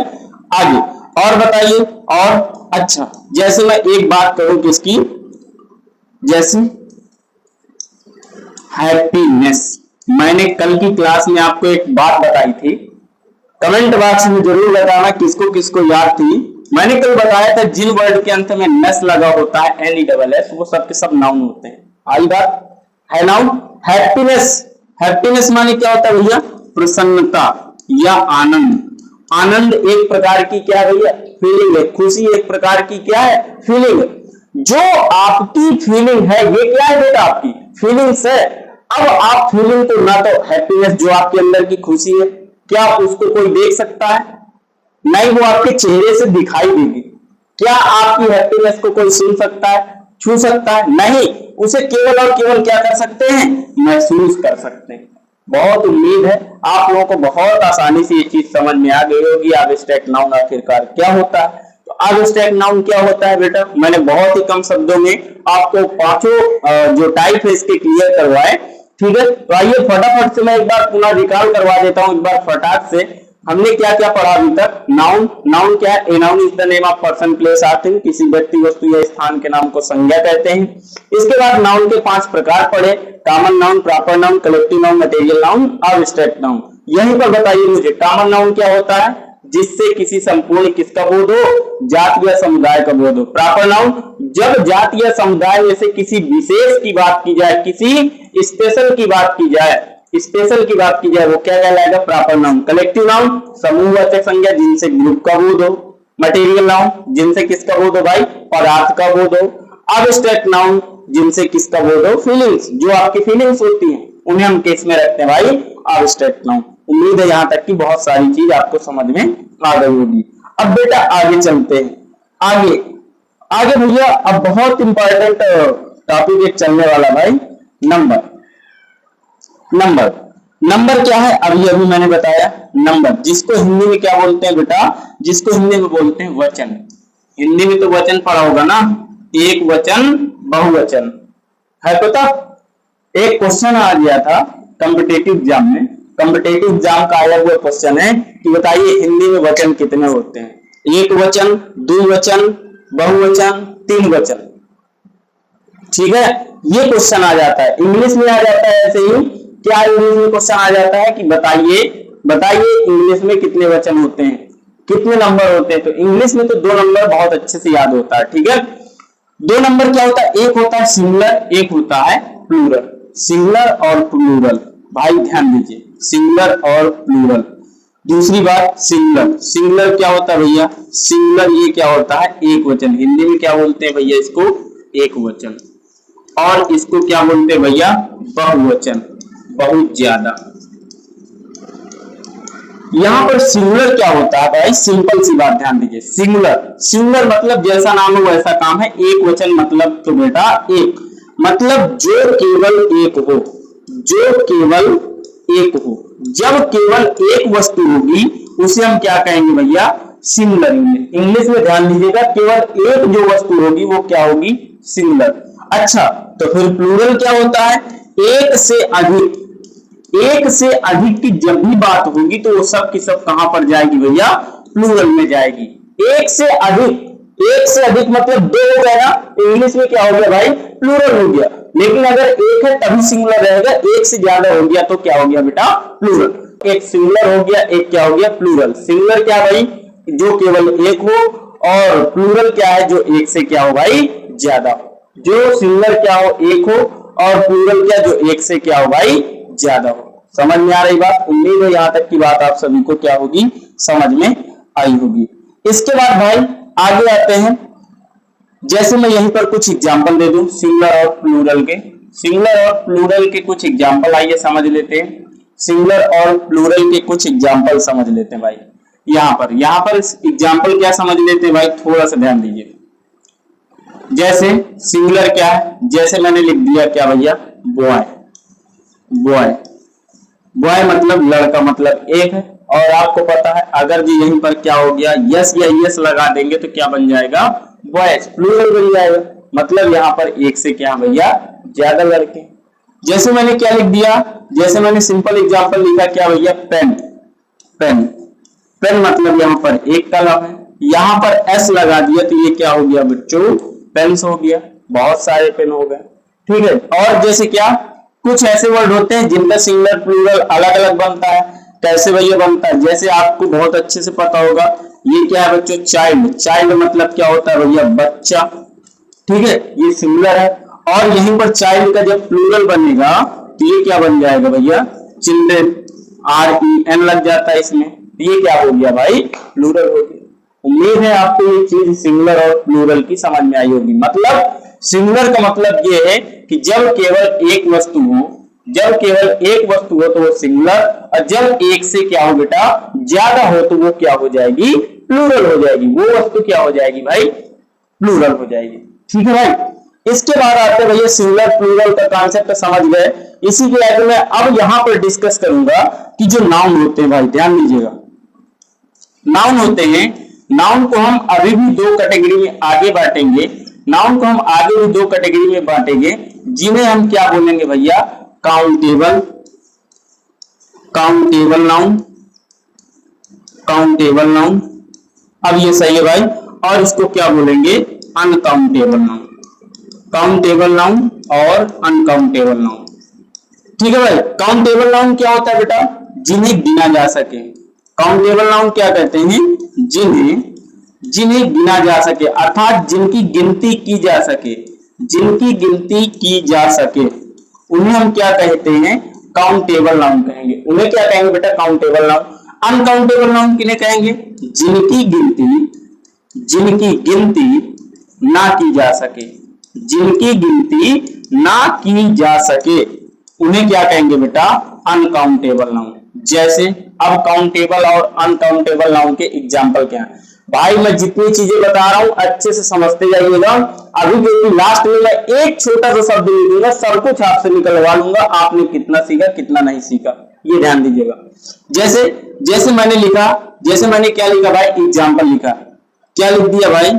आगे और बताइए। और अच्छा, जैसे मैं एक बात करूं किसकी, जैसे हैप्पीनेस। मैंने कल की क्लास में आपको एक बात बताई थी, कमेंट बॉक्स में जरूर बताना किसको किसको याद थी। मैंने कल बताया था जिन वर्ड के अंत में नेस लगा होता है, NESS, वो सब के सब नाउन होते हैं। आई बात है नाउन। हैप्पीनेस, हैप्पीनेस माने क्या होता है भैया, प्रसन्नता या आनंद। आनंद एक प्रकार की क्या है भैया, फीलिंग है। खुशी एक प्रकार की क्या है, फीलिंग है। जो आपकी फीलिंग है ये क्या है बेटा, आपकी फीलिंग्स है। अब आप फीलिंग तो ना तो हैप्पीनेस जो आपके अंदर की खुशी है, क्या उसको कोई देख सकता है? नहीं, वो आपके चेहरे से दिखाई देगी। क्या आपकी हैप्पीनेस को कोई सुन सकता है, छू सकता है? नहीं, उसे केवल और केवल क्या कर सकते हैं? महसूस कर सकते हैं। बहुत उम्मीद है आप लोगों को बहुत आसानी से ये चीज समझ में आ गई होगी एब्स्ट्रैक्ट नाउन आखिरकार क्या होता है। तो एब्स्ट्रैक्ट नाउन क्या होता है बेटा, मैंने बहुत ही कम शब्दों में आपको पांचों जो टाइप है इसके क्लियर करवाए। ठीक है, तो आइए फटाफट से मैं एक बार पुनः रिकॉल करवा देता हूं एक बार फटाक से। हमने क्या क्या पढ़ा अभी तक? नाउन, नाउन क्या है? A noun is the name of person place or thing, किसी व्यक्ति वस्तु या स्थान के नाम को संज्ञा कहते हैं। इसके बाद नाउन के 5 प्रकार पढ़े, common noun, proper noun, collective noun, material noun, abstract noun. यहीं पर बताइए मुझे कॉमन नाउन क्या होता है? जिससे किसी संपूर्ण किसका बोध हो? जाति या समुदाय का बोध हो। प्रॉपर नाउन, जब जाति या समुदाय में से किसी विशेष की बात की जाए, किसी स्पेशल की बात की जाए, स्पेशल की बात की जाए, वो क्या कहलाएगा? Proper noun. कलेक्टिव नाउन, समूहवाचक संज्ञा जिनसे ग्रुप का बोध हो। मटेरियल नाउन, जिनसे किसका बोध हो भाई? पदार्थ का बोध हो। एब्स्ट्रैक्ट नाउन, जिनसे किसका बोध हो? फीलिंग्स, जो आपकी फीलिंग्स होती हैं उन्हें हम केस में रखते हैं भाई एब्स्ट्रैक्ट नाउन। उम्मीद है यहां तक की बहुत सारी चीज आपको समझ में आ गई होगी। अब बेटा आगे चलते हैं, आगे आगे भैया अब बहुत इंपॉर्टेंट टॉपिक एक चलने वाला भाई, नंबर। नंबर, नंबर क्या है? अभी अभी मैंने बताया नंबर, जिसको हिंदी में क्या बोलते हैं बेटा? जिसको हिंदी में बोलते हैं वचन। हिंदी में तो वचन पढ़ा होगा ना, एक वचन, बहुवचन है पता? एक क्वेश्चन आ गया था कॉम्पिटिटिव एग्जाम में, कॉम्पिटिटिव एग्जाम का आया हुआ क्वेश्चन है कि बताइए हिंदी में वचन कितने होते हैं? एक वचन, द्विवचन, बहुवचन, तीन वचन। ठीक है, ये क्वेश्चन आ जाता है। इंग्लिश में आ जाता है ऐसे ही, क्या इंग्लिश में क्वेश्चन आ जाता है कि बताइए इंग्लिश में कितने वचन होते हैं, कितने नंबर होते हैं? तो इंग्लिश में तो 2 नंबर बहुत अच्छे से याद होता है। ठीक है, 2 नंबर क्या होता है? एक होता है सिंगुलर, एक होता है प्लूरल। सिंगुलर और प्लूरल, भाई ध्यान दीजिए, सिंगुलर और प्लूरल। दूसरी बात सिंगुलर, सिंगुलर क्या होता है भैया? सिंगुलर ये क्या होता है? एक वचन। हिंदी में क्या बोलते हैं भैया इसको? एक वचन। और इसको क्या बोलते हैं भैया? बहुवचन, बहुत ज्यादा। यहां पर सिंगुलर क्या होता है भाई? सिंपल सी बात ध्यान दीजिए, सिंगुलर, सिंगुलर मतलब जैसा नाम हो वैसा काम है। एक वचन मतलब तो बेटा एक, मतलब जो केवल एक हो, जो केवल एक हो। जब केवल एक वस्तु होगी उसे हम क्या कहेंगे भैया? सिंगुलर। इंग्लिश में ध्यान दीजिएगा, केवल एक जो वस्तु होगी वो क्या होगी? सिंगुलर। अच्छा, तो फिर प्लूरल क्या होता है? एक से अधिक, एक से अधिक की जब भी बात होगी तो वो सब की सब कहां पर जाएगी भैया? प्लूरल में जाएगी। एक से अधिक, एक से अधिक मतलब 2 हो गया ना, इंग्लिश में क्या हो गया भाई? प्लूरल हो गया। लेकिन अगर एक है तभी सिंगुलर रहेगा, एक से ज्यादा हो गया तो क्या हो गया बेटा? प्लूरल। एक सिंगुलर हो गया, एक क्या हो गया? प्लूरल। सिंगुलर क्या भाई? जो केवल एक हो, और प्लूरल क्या है? जो एक से क्या हो भाई? ज्यादा हो। जो सिंगुलर क्या हो? एक हो, और प्लूरल क्या? जो एक से क्या हो भाई? ज्यादा हो। समझ में आ रही बात? उम्मीद है यहां तक की बात आप सभी को क्या होगी? समझ में आई होगी। इसके बाद भाई आगे आते हैं, जैसे मैं यहीं पर कुछ एग्जांपल दे दूं सिंगुलर और प्लूरल के। सिंगुलर और प्लूरल के कुछ एग्जांपल आइए समझ लेते हैं। सिंगुलर और प्लूरल के कुछ एग्जांपल समझ लेते हैं भाई। यहां पर एग्जांपल क्या समझ लेते हैं भाई? थोड़ा सा ध्यान दीजिए। जैसे सिंगुलर क्या है? जैसे मैंने लिख दिया क्या भैया? बॉय। बॉय, बॉय मतलब लड़का, मतलब एक है। और आपको पता है अगर जी यहीं पर क्या हो गया? यस या यस लगा देंगे तो क्या बन जाएगा? बॉयज, प्लूरल बन जाएगा। मतलब यहाँ पर एक से क्या भैया? ज्यादा लड़के। जैसे मैंने क्या लिख दिया? जैसे मैंने सिंपल एग्जांपल लिखा क्या भैया? पेन। पेन, पेन मतलब यहाँ पर एक कलम है। यहाँ पर एस लगा दिया तो ये क्या हो गया बच्चों? पेन्स हो गया। बहुत सारे पेन हो गए। ठीक है, और जैसे क्या कुछ ऐसे वर्ड होते हैं जिनका सिंगुलर प्लूरल अलग अलग बनता है। कैसे भैया बनता है? जैसे आपको बहुत अच्छे से पता होगा, ये क्या है बच्चों? चाइल्ड। चाइल्ड मतलब क्या होता है भैया? बच्चा। ठीक है, ये सिंगुलर है। और यहीं पर चाइल्ड का जब प्लूरल बनेगा तो ये क्या बन जाएगा भैया? चिल्ड्रेन। REN लग जाता है इसमें, ये क्या हो गया भाई? प्लूरल हो गया। उम्मीद है आपको ये चीज सिंगुलर और प्लूरल की समझ में आई होगी। मतलब सिंगुलर का मतलब ये है कि जब केवल एक वस्तु हो, जब केवल एक वस्तु हो तो वो सिंगुलर, और जब एक से क्या हो बेटा ज्यादा हो तो वो क्या हो जाएगी प्लूरल हो जाएगी, वो वस्तु क्या हो जाएगी भाई प्लूरल हो जाएगी। ठीक है भाई। इसके बाद आते हैं भैया सिंगुलर प्लूरल का कॉन्सेप्ट समझ गए। इसी के आगे मैं अब यहां पर डिस्कस करूंगा कि जो नाउन होते हैं भाई ध्यान दीजिएगा, नाउन होते हैं, नाउन को हम अभी भी दो कैटेगरी में आगे बांटेंगे, नाउन को हम आगे भी दो कैटेगरी में बांटेंगे, जिन्हें हम क्या बोलेंगे भैया countable, countable noun, countable noun. अब ये सही है भाई। और इसको क्या बोलेंगे अनकाउंटेबल नाउन, काउंटेबल नाउन और अनकाउंटेबल नाउन। ठीक है भाई। काउंटेबल नाउन क्या होता है बेटा जिन्हें गिना जा सके, काउंटेबल नाउन क्या कहते हैं जिन्हें गिना जा सके, अर्थात जिनकी गिनती की जा सके, जिनकी गिनती की जा सके उन्हें हम क्या कहते हैं काउंटेबल नाउन कहेंगे। उन्हें क्या कहेंगे बेटा काउंटेबल नाउन। अनकाउंटेबल नाउन किन्हें कहेंगे जिनकी गिनती ना की जा सके, जिनकी गिनती ना की जा सके उन्हें क्या कहेंगे बेटा अनकाउंटेबल नाउन। जैसे अब काउंटेबल और अनकाउंटेबल नाउन के एग्जांपल क्या है भाई, मैं जितनी चीजें बता रहा हूं अच्छे से समझते जाइएगा। अभी क्योंकि लास्ट में मैं एक छोटा सा शब्द लिख दूंगा, सब कुछ आपसे निकलवा लूंगा, आपने कितना सीखा कितना नहीं सीखा ये ध्यान दीजिएगा। जैसे मैंने लिखा, जैसे मैंने क्या लिखा भाई एग्जाम्पल लिखा, क्या लिख दिया भाई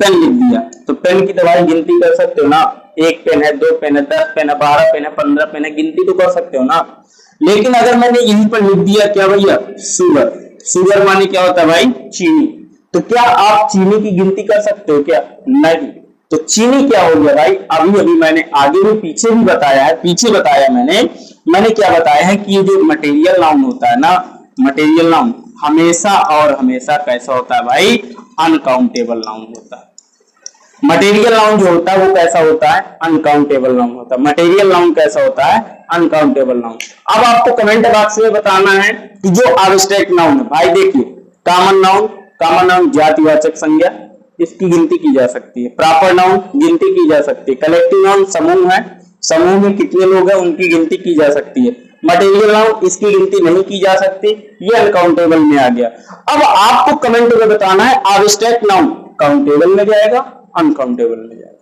पेन लिख दिया, तो पेन की तो भाई गिनती कर सकते हो ना, एक पेन है, दो पेन है, 10 पेन है, 12 पेन है, 15 पेन है, गिनती तो कर सकते हो ना। लेकिन अगर मैंने यहीं पर लिख दिया क्या भैया शुगर, शुगर माने क्या होता है भाई चीनी, तो क्या आप चीनी की गिनती कर सकते हो क्या नहीं। तो चीनी क्या हो गया भाई, अभी अभी मैंने आगे भी पीछे भी बताया है, पीछे बताया मैंने क्या बताया है कि ये जो मटेरियल नाउन होता है ना, मटेरियल नाउन हमेशा और हमेशा कैसा होता है भाई अनकाउंटेबल नाउन होता है। मटेरियल नाउन जो होता है वो कैसा होता है अनकाउंटेबल नाउन होता है। मटेरियल नाउन कैसा होता है अनकाउंटेबल नाउन। अब आपको कमेंट बॉक्स में बताना है कि जो एब्स्ट्रैक्ट नाउन है भाई, देखिए कॉमन नाउन, कॉमन नाउन जातिवाचक संज्ञा, इसकी गिनती की जा सकती है। प्रॉपर नाउन गिनती की जा सकती है। कलेक्टिव नाउन समूह है, समूह में कितने लोग हैं उनकी गिनती की जा सकती है। मटेरियल नाउन इसकी गिनती नहीं की जा सकती, ये अनकाउंटेबल में आ गया। अब आपको कमेंट में बताना है एब्स्ट्रैक्ट नाउन काउंटेबल में जाएगा अनकाउंटेबल में जाएगा,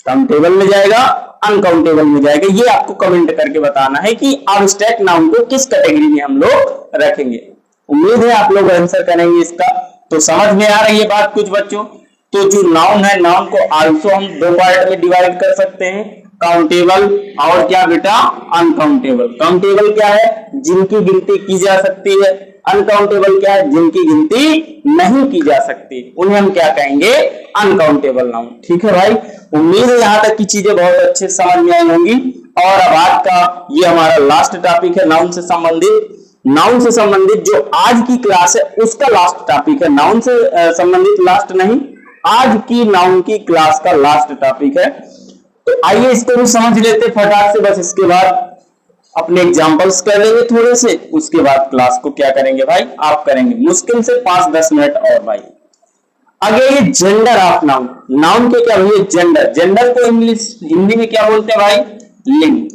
काउंटेबल में जाएगा अनकाउंटेबल में जाएगा, ये आपको कमेंट करके बताना है कि एब्स्ट्रैक्ट नाउन को किस कैटेगरी में हम लोग रखेंगे। उम्मीद है आप लोग आंसर करेंगे इसका। तो समझ में आ रही है बात कुछ बच्चों। तो जो नाउन है, नाउन को आल्सो हम दो पार्ट में डिवाइड कर सकते हैं, काउंटेबल और क्या बेटा अनकाउंटेबल। काउंटेबल क्या है जिनकी गिनती की जा सकती है, अनकाउंटेबल क्या है जिनकी गिनती नहीं की जा सकती, उन्हें हम क्या कहेंगे अनकाउंटेबल नाउन। ठीक है भाई, उम्मीद है यहाँ तक की चीजें बहुत अच्छे समझ में आई होंगी। और अब आज का ये हमारा लास्ट टॉपिक है नाउन से संबंधित, नाउन से संबंधित जो आज की क्लास है उसका लास्ट टॉपिक है, नाउन से संबंधित लास्ट नहीं, आज की नाउन की क्लास का लास्ट टॉपिक है। तो आइए इसको भी समझ लेते फटाक से, बस इसके बाद अपने एग्जांपल्स कर लेंगे थोड़े से, उसके बाद क्लास को क्या करेंगे भाई आप करेंगे मुश्किल से 5-10 मिनट और भाई। आगे ये जेंडर ऑफ नाउन, नाउन के क्या हुए जेंडर, जेंडर को इंग्लिश हिंदी में क्या बोलते हैं भाई लिंग,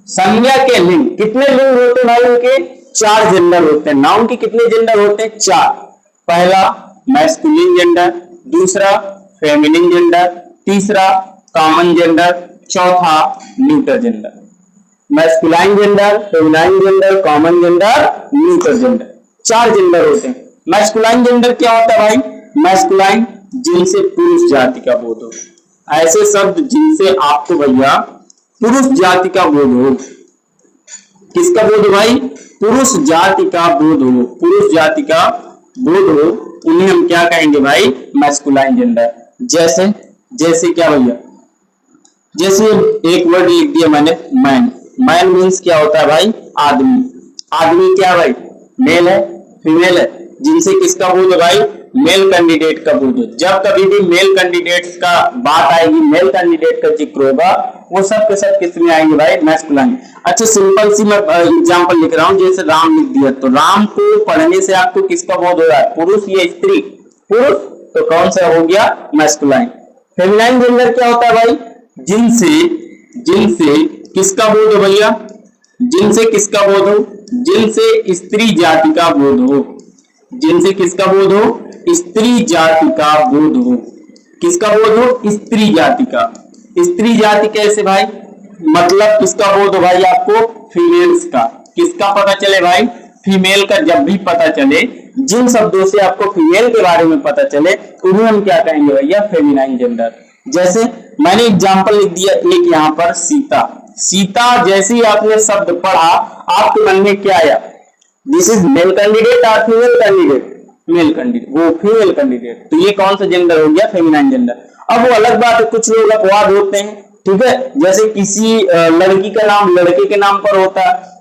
संज्ञा के लिंग। कितने लिंग होते हैं भाई उनके 4 जेंडर होते हैं। नाउन के कितने जेंडर होते हैं 4। पहला मैस्कुलिन जेंडर, दूसरा फेमिनिन जेंडर, तीसरा कॉमन जेंडर, चौथा neutral gender. Masculine gender, feminine gender, common gender, neutral gender, 4 gender होते हैं। मैस्कुलाइन जेंडर क्या होता है भाई, मैस्कुलाइन जिनसे पुरुष जाति का बोध हो, ऐसे शब्द जिनसे आपको भैया पुरुष जाति का बोध हो। किसका बोध हो भाई पुरुष जाति का बोध हो, पुरुष जाति का बोध हो, उन्हें हम क्या कहेंगे भाई मैस्कुलाइन जेंडर। जैसे क्या भैया, जैसे एक वर्ड लिख दिया मैंने मैन, मैन मीन्स क्या होता है भाई आदमी, आदमी क्या भाई मेल है फीमेल है, जिनसे किसका बोध है भाई मेल कैंडिडेट का बोध है। जब कभी भी मेल कैंडिडेट्स का बात आएगी, मेल कैंडिडेट का जिक्र होगा, वो सब के सब किस में आएंगे भाई मैस्कुलाइन। अच्छा सिंपल सी मैं एग्जांपल लिख रहा हूं, जैसे राम लिख दिया, तो राम को पढ़ने से आपको किसका बोध हो रहा है पुरुष या स्त्री, पुरुष, तो कौन सा हो गया मैस्कुलाइन। फेमिनाइन जेंडर क्या होता है भाई जिनसे किसका बोध है भैया जिनसे किसका बोध हो, जिनसे स्त्री जाति का बोध हो, जिनसे किसका बोध हो, स्त्री जाति का बोध हो। किसका बोध हो, स्त्री जाति का। स्त्री जाति कैसे भाई, मतलब किसका बोध हो भाई आपको, फीमेल्स का। किसका पता चले भाई, फीमेल का। जब भी पता चले, जिन शब्दों से आपको फीमेल के बारे में पता चले, उन्हें हम क्या कहेंगे भैया, फेमिनाइन जेंडर। जैसे मैंने एग्जांपल लिख दिया एक यहाँ पर, सीता। सीता जैसे ही आपने शब्द पढ़ा, आपके मन में क्या आया, दिस इज मेल कैंडिडेट और फीमेल कैंडिडेट, मेल कैंडिडेट, वो फीमेल कैंडिडेट। तो ये कौन सा जेंडर हो गया, फेमिनाइन जेंडर। अब वो अलग बात है, कुछ लोग अपवाद होते हैं, ठीक है, जैसे किसी लड़की का नाम लड़के के नाम पर होता है,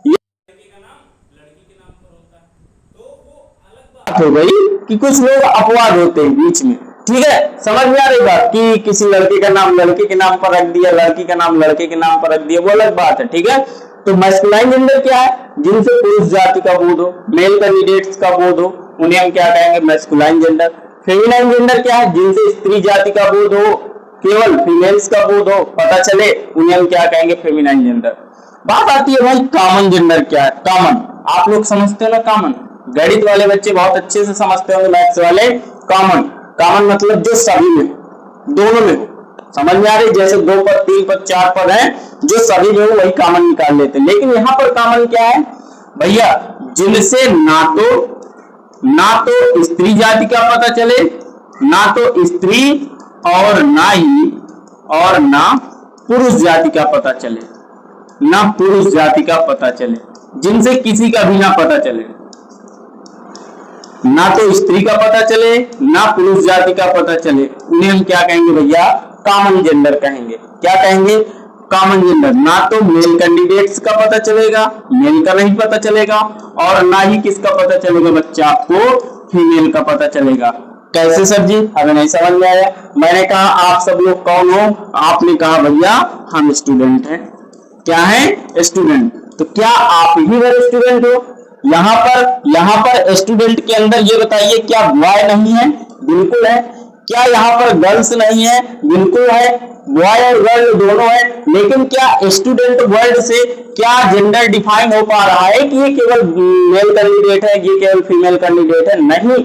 हो गई कि कुछ लोग अपवाद होते हैं बीच में, ठीक है। समझ में आ रही बात कि किसी लड़के का नाम लड़के के नाम पर रख दिया, लड़की का नाम लड़के के नाम पर रख दिया, वो अलग बात है, ठीक है। तो मैस्कुलाइन जेंडर क्या है, जिनसे पुरुष जाति का बोध हो, मेल कैंडिडेट्स का बोध हो, उन्हें हम क्या कहेंगे, मैस्कुलाइन जेंडर। फेमिनाइन जेंडर क्या है, जिनसे स्त्री जाति का बोध हो, केवल फीमेल्स का बोध हो, पता चले, उन्हें हम क्या कहेंगे, फेमिनाइन जेंडर। बात आती है भाई कॉमन जेंडर क्या है। कॉमन आप लोग समझते हो ना, कॉमन गणित वाले बच्चे बहुत अच्छे से समझते होंगे, मैथ्स वाले। कॉमन, कॉमन मतलब जो सभी में, दोनों में हो। समझ में आ रही, जैसे 2 पद 3 पद 4 पद है, जो सभी में हो वही कॉमन निकाल लेते हैं। लेकिन यहाँ पर कॉमन क्या है भैया, जिनसे ना तो स्त्री जाति का पता चले, ना तो स्त्री और ना पुरुष जाति का पता चले, ना पुरुष जाति का पता चले, जिनसे किसी का भी ना पता चले, ना तो स्त्री का पता चले, ना पुरुष जाति का पता चले, उन्हें हम क्या कहेंगे भैया, कॉमन जेंडर कहेंगे। क्या कहेंगे, कॉमन जेंडर। ना तो मेल कैंडिडेट्स का पता चलेगा, मेल का नहीं पता चलेगा, और ना ही किसका पता चलेगा बच्चा, आपको फीमेल का पता चलेगा। कैसे सर जी, हमें नहीं समझ में आया। मैंने कहा आप सब लोग कौन हो, आपने कहा भैया हम स्टूडेंट हैं। क्या है, स्टूडेंट। तो क्या आप ही मेरे स्टूडेंट हो। यहाँ पर स्टूडेंट के अंदर ये बताइए, क्या बॉय नहीं है, बिल्कुल है। क्या यहाँ पर गर्ल्स नहीं है, बिल्कुल है, बॉय और गर्ल दोनों है। लेकिन क्या स्टूडेंट वर्ड से क्या जेंडर डिफाइन हो पा रहा है कि ये केवल मेल कैंडिडेट है, ये केवल फीमेल कैंडिडेट है, नहीं।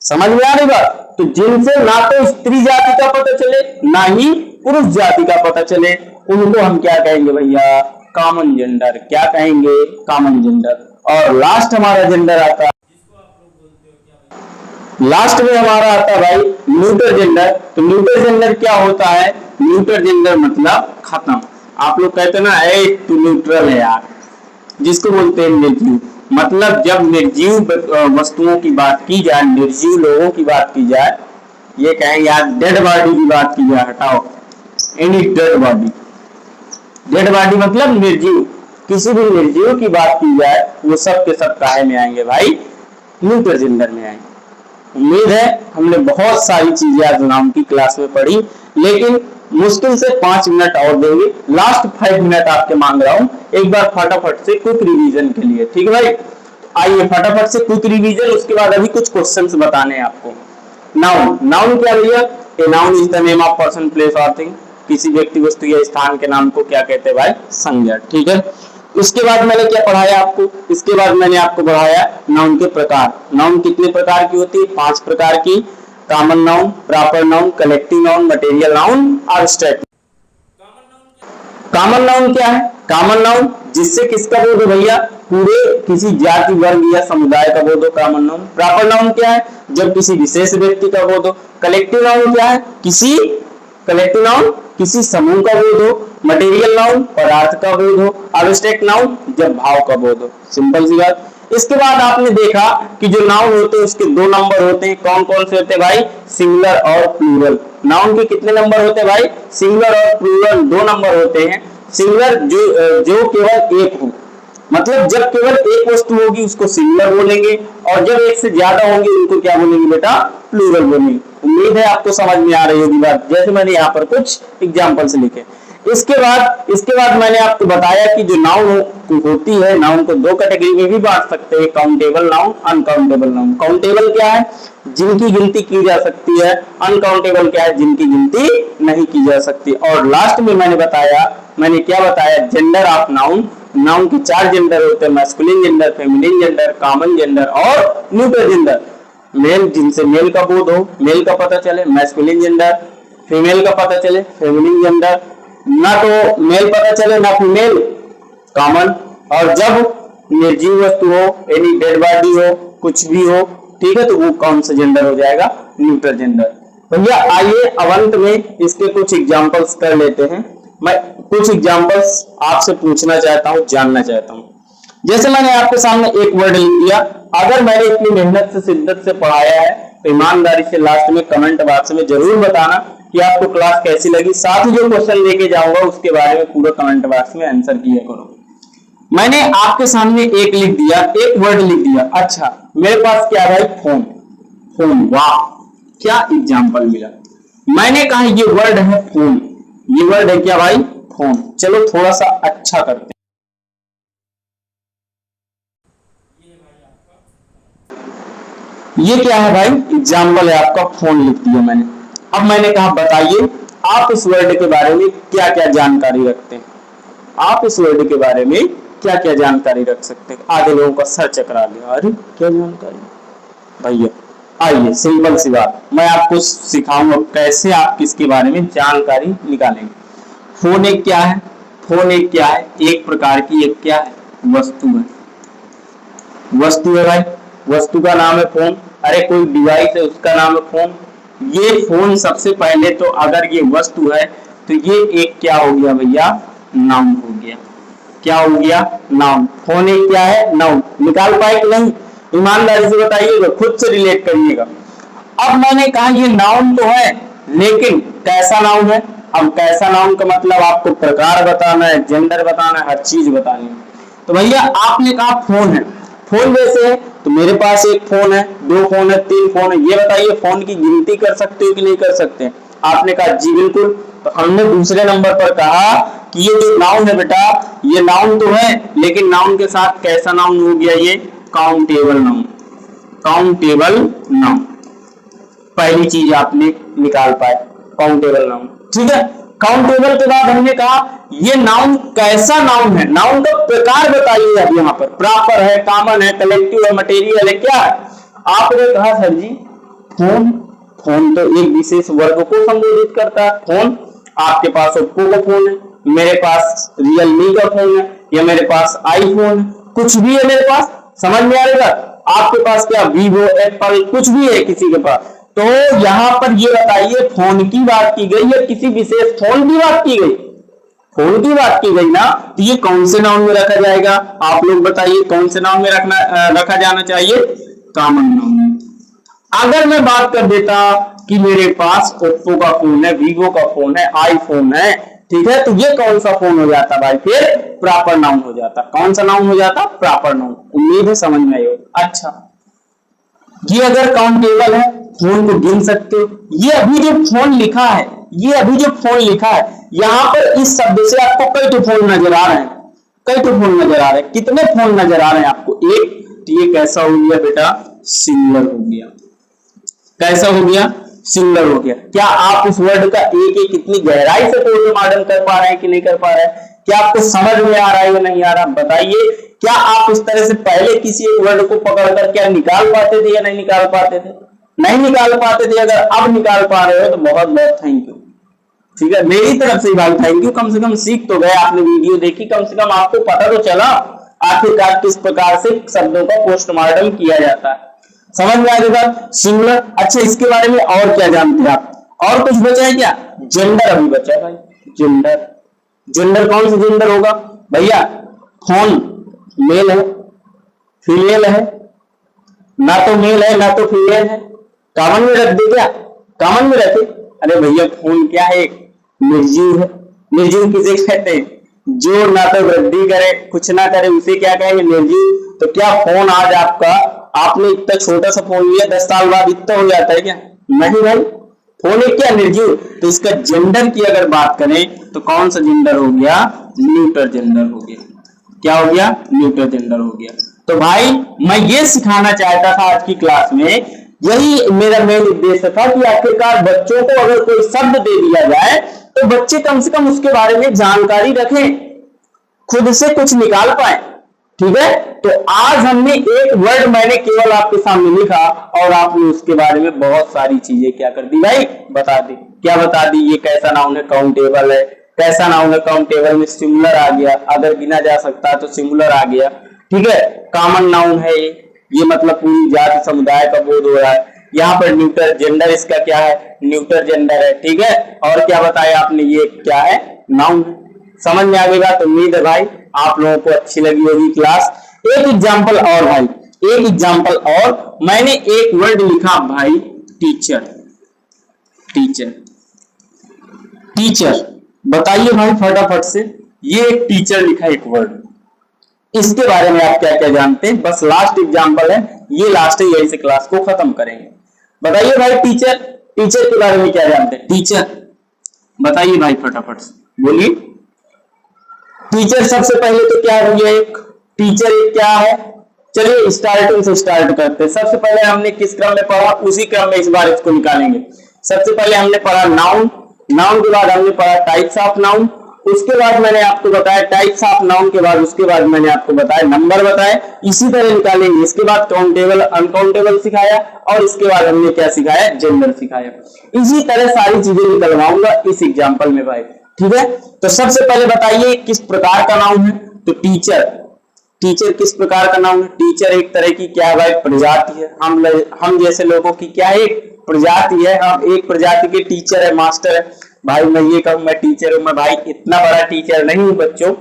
समझ में आ रही बात। तो जिनसे ना तो स्त्री जाति का पता चले, ना ही पुरुष जाति का पता चले, उनको हम क्या कहेंगे भैया, कॉमन जेंडर। क्या कहेंगे, कॉमन जेंडर। और लास्ट हमारा जेंडर आता है, लास्ट में हमारा आता है भाई न्यूट्रल जेंडर। तो न्यूट्रल जेंडर क्या होता है, न्यूट्रल जेंडर मतलब खत्म। आप लोग कहते हैं ना, ए तू न्यूट्रल है यार, जिसको बोलते हैं निर्जीव। मतलब जब निर्जीव वस्तुओं की बात की जाए, निर्जीव लोगों की बात की जाए, ये कहें यार डेड बॉडी की बात की जाए, हटाओ any dead body. Dead body मतलब निर्जीव, किसी भी निर्जीव की बात की जाए, वो सब के सब काहे में आएंगे भाई, न्यूट्रल जेंडर में आएंगे। उम्मीद है हमने बहुत सारी चीजें आज नाम की क्लास में पढ़ी, लेकिन मुश्किल से 5 मिनट और देंगे। लास्ट 5 मिनट आपके मांग रहा हूं, एक बार फटाफट से क्विक रिवीजन के लिए, ठीक है भाई। आइए फटाफट से क्विक रिवीजन, उसके बाद अभी कुछ क्वेश्चंस बताने हैं आपको। नाउन, नाउन क्या भैया, ए noun is the name of person place और थिंग। किसी व्यक्ति वस्तु या स्थान के नाम को क्या कहते हैं भाई, संज्ञा, ठीक है। उसके बाद मैंने क्या पढ़ाया आपको, इसके बाद मैंने आपको पढ़ाया नाउन के प्रकार। नाउन कितने प्रकार की होती है, 5 प्रकार की। Common noun, proper noun, collective noun, material noun, abstract. Common noun क्या है, कॉमन नाउन जिससे किसका बोध हो भैया, पूरे किसी जाति वर्ग या समुदाय का बोध हो, कॉमन नाउन। प्रॉपर नाउन क्या है, जब किसी विशेष व्यक्ति का बोध हो। कलेक्टिव नाउन क्या है, कलेक्टिव नाउन किसी समूह का बोध हो। मटेरियल नाउन पदार्थ का बोध हो। एब्स्ट्रैक्ट नाउन जब भाव का बोध हो। सिंपल सी बात। इसके बाद आपने देखा कि जो नाउन होते हैं उसके 2 नंबर होते हैं। कौन कौन से होते हैं भाई, सिंगुलर और प्लूरल। नाउन के कितने नंबर होते हैं भाई, सिंगुलर और प्लूरल 2 नंबर होते हैं। सिंगुलर जो केवल एक हो, मतलब जब केवल एक वस्तु होगी उसको सिंगुलर बोलेंगे, और जब एक से ज्यादा होंगे उनको क्या बोलेंगे बेटा, प्लूरल बोलेंगे। उम्मीद है आपको समझ में आ रही होगी बात, जैसे मैंने यहाँ पर कुछ एग्जाम्पल से लिखे। इसके बाद मैंने आपको बताया कि जो नाउन होती है, नाउन को 2 कैटेगरी में भी बांट सकते हैं, countable noun, uncountable noun. Countable क्या है, जिनकी गिनती की जा सकती है। अनकाउंटेबल क्या है, जिनकी गिनती नहीं की जा सकती। और लास्ट में मैंने क्या बताया, जेंडर ऑफ नाउन, नाउन के 4 जेंडर होते हैं, masculine gender, feminine gender, common gender और न्यूट्रल जेंडर। मेल जिनसे मेल का बोध हो, मेल का पता चले, मैस्कुलिन जेंडर, फीमेल का पता चले, फेमिनिन जेंडर, ना तो मेल पता चले ना फीमेल, कॉमन। और जब निर्जीव वस्तु हो, यानी डेड बॉडी हो, कुछ भी हो, ठीक है, तो वो कौन सा जेंडर हो जाएगा, न्यूट्रल जेंडर। भैया आइए अब अंत में इसके कुछ एग्जांपल्स कर लेते हैं। मैं कुछ एग्जांपल्स आपसे पूछना चाहता हूं, जानना चाहता हूं। जैसे मैंने आपके सामने एक वर्ड लिख दिया, अगर मैंने इतनी मेहनत से शिद्दत से पढ़ाया है तो ईमानदारी से लास्ट में कमेंट बॉक्स में जरूर बताना कि आपको क्लास कैसी लगी। साथ ही जो क्वेश्चन लेके जाऊंगा उसके बारे में पूरा कमेंट बॉक्स में आंसर किया करो। मैंने आपके सामने एक लिख दिया, एक वर्ड लिख दिया। अच्छा, मेरे पास क्या भाई, फोन। फोन, वाह क्या एग्जाम्पल मिला। मैंने कहा ये वर्ड है फोन, ये वर्ड है क्या भाई, फोन। चलो थोड़ा सा अच्छा करते हैं। ये क्या है भाई, एग्जाम्पल है आपका, फोन लिख दिया मैंने। अब मैंने कहा बताइए आप इस वर्ड के बारे में क्या क्या जानकारी रखते हैं, आप इस वर्ड के बारे में क्या क्या जानकारी रख सकते हैं। आधे लोगों का सर चकरा लिया, अरे क्या जानकारी भैया। आइए सिंपल सी बात, मैं आपको सिखाऊंगा कैसे आप किसके बारे में जानकारी निकालेंगे। फोन एक क्या है, फोन एक क्या है, एक प्रकार की एक क्या है, वस्तु है। वस्तु है भाई, वस्तु का नाम है फोन। अरे कोई डिवाइस है उसका नाम है फोन। ये फोन सबसे पहले तो अगर ये वस्तु है तो ये एक क्या हो गया भैया, नाउन हो गया। क्या हो गया, नाउन। फोन एक क्या है, नाउन। निकाल पाए कि नहीं, ईमानदारी से बताइएगा, खुद से रिलेट करिएगा। अब मैंने कहा ये नाउन तो है, लेकिन कैसा नाउन है। अब कैसा नाउन का मतलब आपको प्रकार बताना है, जेंडर बताना है, हर चीज बतानी है। तो भैया आपने कहा फोन है, फोन जैसे है तो मेरे पास एक फोन है, 2 फोन है, 3 फोन है। ये बताइए फोन की गिनती कर सकते हो कि नहीं कर सकते। आपने कहा जी बिल्कुल। तो हमने दूसरे नंबर पर कहा कि ये जो नाउन है बेटा, ये नाउन तो है, लेकिन नाउन के साथ कैसा नाउन हो गया, ये काउंटेबल नाउन। काउंटेबल नाउन पहली चीज आपने निकाल पाए, काउंटेबल नाउन। ठीक है, काउंटेबल के बाद हमने कहा ये नाउन कैसा नाउन है, नाउन का प्रकार बताइए। अब यहाँ पर प्रॉपर है, कॉमन है, कलेक्टिव है, मटेरियल है, क्या है। आपने कहा सर जी फोन, फोन तो एक विशेष वर्ग को संबोधित करता है। फोन, आपके पास ओप्पो का फोन है, मेरे पास रियलमी का फोन है, या मेरे पास आईफोन है, कुछ भी है मेरे पास, समझ में आएगा। आपके पास क्या वीवो, एप्पल, कुछ भी है किसी के पास। तो यहां पर ये बताइए फोन की बात की गई या किसी विशेष फोन की बात की गई, फोन की बात की गई ना। तो ये कौन से नाउन में रखा जाएगा, आप लोग बताइए कौन से नाउन में रखा जाना चाहिए, कॉमन नाउन में। अगर मैं बात कर देता कि मेरे पास ओप्पो का फोन है, वीवो का फोन है, आईफोन है, ठीक है, तो ये कौन सा फोन हो जाता भाई, फिर प्रॉपर नाउन हो जाता। कौन सा नाउन हो जाता, प्रॉपर नाउन। उम्मीद है समझ में आई हो। अच्छा, ये अगर काउंटेबल है, फोन को गिन सकते हो। ये अभी जो फोन लिखा है, ये अभी जो फोन लिखा है, यहां पर इस शब्द से आपको कई तो फोन नजर आ रहे हैं, कई तो फोन नजर आ रहे हैं। कितने फोन नजर आ रहे हैं आपको, एक। तो ये कैसा हो गया बेटा, सिंगुलर हो गया। कैसा हो गया, सिंगुलर हो गया। क्या आप इस वर्ड का एक एक कितनी गहराई से पोस्टमार्टम कर पा रहे हैं कि नहीं कर पा रहे हैं, क्या आपको समझ में आ रहा है या नहीं आ रहा, बताइए। क्या आप इस तरह से पहले किसी एक वर्ड को पकड़कर क्या निकाल पाते थे या नहीं निकाल पाते थे, नहीं निकाल पाते थे। अगर अब निकाल पा रहे हो तो बहुत बहुत थैंक यू, ठीक है, मेरी तरफ से भाई थैंक यू। कम से कम सीख तो गए, आपने वीडियो देखी, कम से कम आपको पता तो चला आखिरकार किस प्रकार से शब्दों का पोस्टमार्टम किया जाता है। समझ में आएगा सिंगुलर। अच्छा, इसके बारे में और क्या जानते हैं आप, और कुछ बचा है क्या, जेंडर अभी बचा है भाई, जेंडर। जेंडर कौन सा जेंडर होगा भैया, फोन मेल है, फीमेल है, ना तो मेल है ना तो फीमेल है। कॉमन में रख दे क्या, कॉमन में रखे। अरे भैया फोन क्या है, निर्जीव है। निर्जीव किसे कहते हैं, जो ना तो वृद्धि करे कुछ ना करे, उसे क्या कहेंगे, निर्जीव। तो क्या फोन आज आपका, आपने इतना छोटा सा फोन लिया, 10 साल बाद इतना हो जाता है क्या, नहीं भाई, फोन एक क्या, निर्जीव। तो इसका जेंडर की अगर बात करें तो कौन सा जेंडर हो गया, न्यूट्रल जेंडर हो गया। क्या हो गया, न्यूट्रल जेंडर हो गया। तो भाई मैं ये सिखाना चाहता था आज की क्लास में, यही मेरा मेन उद्देश्य था कि आखिरकार बच्चों को अगर कोई शब्द दे दिया जाए तो बच्चे कम से कम उसके बारे में जानकारी रखें, खुद से कुछ निकाल पाए। ठीक है, तो आज हमने एक वर्ड मैंने केवल आपके सामने लिखा और आपने उसके बारे में बहुत सारी चीजें क्या कर दी भाई, बता दी। क्या बता दी? ये कैसा नाउन है, काउंटेबल है। कैसा नाउन है, काउंटेबल में सिंगुलर आ गया, अगर गिना जा सकता है तो सिंगुलर आ गया। ठीक है, कॉमन नाउन है ये मतलब पूरी जाति समुदाय का बोध हो रहा है। यहाँ पर न्यूटर जेंडर, इसका क्या है, न्यूटर जेंडर है। ठीक है, और क्या बताया आपने, ये क्या है, नाउन है। समझ में आएगा तो उम्मीद है भाई आप लोगों को अच्छी लगी होगी क्लास। एक एग्जांपल और भाई, एक एग्जांपल और, मैंने एक वर्ड लिखा भाई टीचर। टीचर, टीचर बताइए भाई फटाफट से, ये एक टीचर लिखा एक वर्ड, इसके बारे में आप क्या क्या जानते हैं? बस लास्ट एग्जांपल है ये, लास्ट है, यही से क्लास को खत्म करेंगे। बताइए भाई टीचर, टीचर के बारे में क्या जानते हैं? टीचर बताइए भाई फटाफट से, बोलिए। टीचर सबसे पहले तो क्या हो गया, एक टीचर एक क्या है, चलिए स्टार्टिंग से स्टार्ट करते हैं। सबसे पहले हमने किस क्रम में पढ़ा, उसी क्रम में इस बार इसको निकालेंगे। सबसे पहले हमने पढ़ा नाउन, नाउन के बाद हमने पढ़ा टाइप्स ऑफ नाउन, उसके बाद मैंने आपको बताया टाइप्स ऑफ नाउन के बाद उसके बाद मैंने आपको बताया नंबर बताया, इसी तरह निकालेंगे। इसके बाद काउंटेबल अनकाउंटेबल सिखाया और इसके बाद हमने क्या सिखाया, जेंडर सिखाया। इसी तरह सारी चीजें निकलवाऊंगा इस एग्जांपल में भाई। ठीक है, तो सबसे पहले बताइए किस प्रकार का नाउन है, तो टीचर। टीचर किस प्रकार का नाउन है? टीचर एक तरह की क्या है भाई, प्रजाति है। हम जैसे लोगों की क्या है, एक प्रजाति है। हम एक प्रजाति के टीचर है, मास्टर है। भाई मैं ये कहूं मैं टीचर हूं, मैं भाई इतना बड़ा टीचर नहीं हूं बच्चों।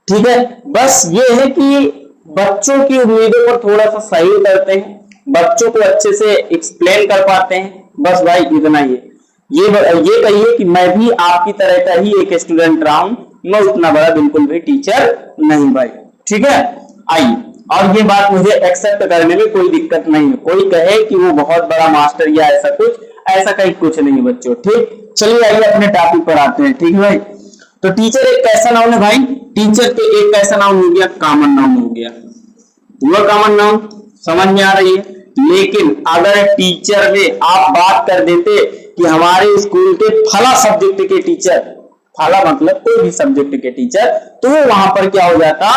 ठीक है, बस ये है कि बच्चों की उम्मीदों पर थोड़ा सा सही करते हैं, बच्चों को अच्छे से एक्सप्लेन कर पाते हैं, बस भाई इतना ही है। ये कहिए कि मैं भी आपकी तरह का ही एक स्टूडेंट रहा हूं, मैं उतना बड़ा बिल्कुल भी टीचर नहीं भाई। ठीक है, आइए, और ये बात मुझे एक्सेप्ट करने में कोई दिक्कत नहीं है। कोई कहे कि वो बहुत बड़ा मास्टर या ऐसा कुछ, ऐसा कहीं कुछ नहीं बच्चों। ठीक, चलिए आइए अपने टॉपिक पर आते हैं। ठीक है भाई, तो टीचर एक कैसा नाउन है भाई, टीचर तो एक कैसा नाउन हो गया, कॉमन नाउन हो गया। वह कॉमन नाउन समझ में आ रही है। लेकिन अगर टीचर में आप बात कर देते कि हमारे स्कूल के फला सब्जेक्ट के टीचर, फला मतलब कोई भी सब्जेक्ट के टीचर, तो वहां पर क्या हो जाता,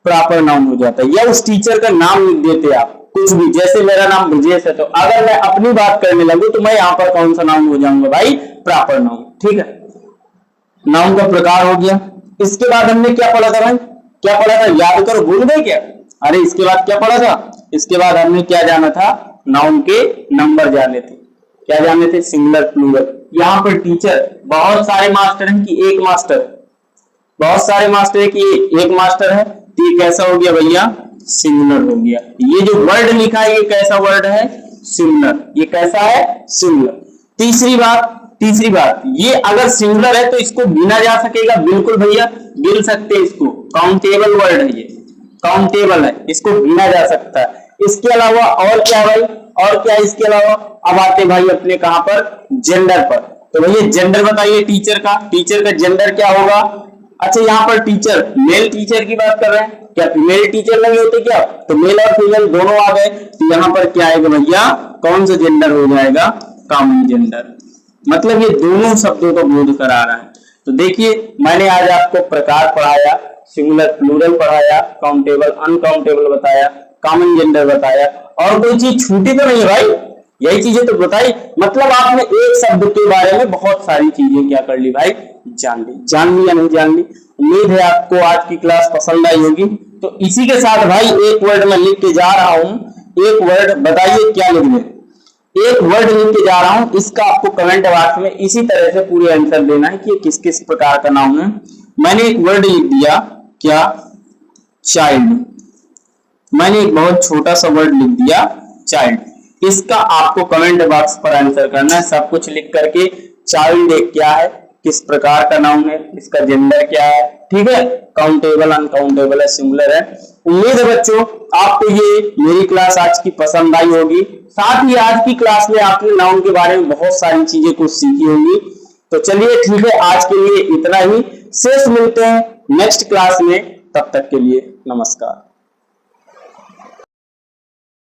प्रॉपर नाउन हो जाता है, या उस टीचर का नाम लिख देते आप कुछ भी। जैसे मेरा नाम ब्रजेश है, तो अगर मैं अपनी बात करने लगूं तो मैं यहाँ पर कौन सा नाउन हो जाऊंगा भाई, प्रॉपर नाउन। ठीक है, नाउन का प्रकार हो गया। इसके बाद हमने क्या पढ़ा था भाई, क्या पढ़ा था, याद करो, भूल गए क्या? अरे इसके बाद क्या पढ़ा था, इसके बाद हमने क्या जाना था, नाउन के नंबर जाने थे। क्या जाने थे, सिंगुलर प्लूरल। यहाँ पर टीचर बहुत सारे मास्टर हैं कि एक मास्टर, बहुत सारे मास्टर है कि एक मास्टर है, तो ये कैसा हो गया भैया, सिंगुलर हो गया। ये जो वर्ड लिखा है ये कैसा वर्ड है, सिंगुलर। ये कैसा है, सिंगुलर। तीसरी बात, ये अगर सिंगुलर है तो इसको गिना जा सकेगा, बिल्कुल भैया गिन सकते हैं इसको। काउंटेबल वर्ड है ये, काउंटेबल है, इसको गिना जा सकता है। इसके अलावा और क्या भाई, और क्या इसके अलावा? अब आते भाई अपने कहां पर, जेंडर पर। तो भैया जेंडर बताइए टीचर का, टीचर का जेंडर क्या होगा? अच्छा यहाँ पर टीचर, मेल टीचर की बात कर रहे हैं, क्या फीमेल टीचर नहीं होते क्या? तो मेल और फीमेल दोनों आ गए, तो यहाँ पर क्या आएगा भैया, कौन सा जेंडर हो जाएगा, कॉमन जेंडर। मतलब ये दोनों शब्दों को बोध करा रहा है। तो देखिए मैंने आज आपको प्रकार पढ़ाया, सिंगुलर प्लूरल पढ़ाया, काउंटेबल अनकाउंटेबल बताया, कॉमन जेंडर बताया, और कोई चीज छूटी तो नहीं है भाई, यही चीजें तो बताई। मतलब आपने एक शब्द के बारे में बहुत सारी चीजें क्या कर ली भाई, जान ली या नहीं जान ली। उम्मीद है आपको आज की क्लास पसंद आई होगी। तो इसी के साथ भाई एक वर्ड मैं लिख के जा रहा हूं, एक वर्ड बताइए क्या लिख दें, एक वर्ड लिख के जा रहा हूं, इसका आपको कमेंट बॉक्स में इसी तरह से पूरे आंसर देना है कि किस किस प्रकार का नाउन है। मैंने एक वर्ड लिख दिया, क्या, चाइल्ड। मैंने एक बहुत छोटा सा वर्ड लिख दिया, चाइल्ड। इसका आपको कमेंट बॉक्स पर आंसर करना है, सब कुछ लिख करके। चाइल्ड एक क्या है, किस प्रकार का नाउन है, इसका जेंडर क्या है, ठीक है, काउंटेबल अनकाउंटेबल है, सिंगुलर है। उम्मीद है बच्चों आपको ये मेरी क्लास आज की पसंद आई होगी। साथ ही आज की क्लास में आपने नाउन के बारे में बहुत सारी चीजें कुछ सीखी होंगी। तो चलिए ठीक है, आज के लिए इतना ही, शेष मिलते हैं नेक्स्ट क्लास में, तब तक के लिए नमस्कार।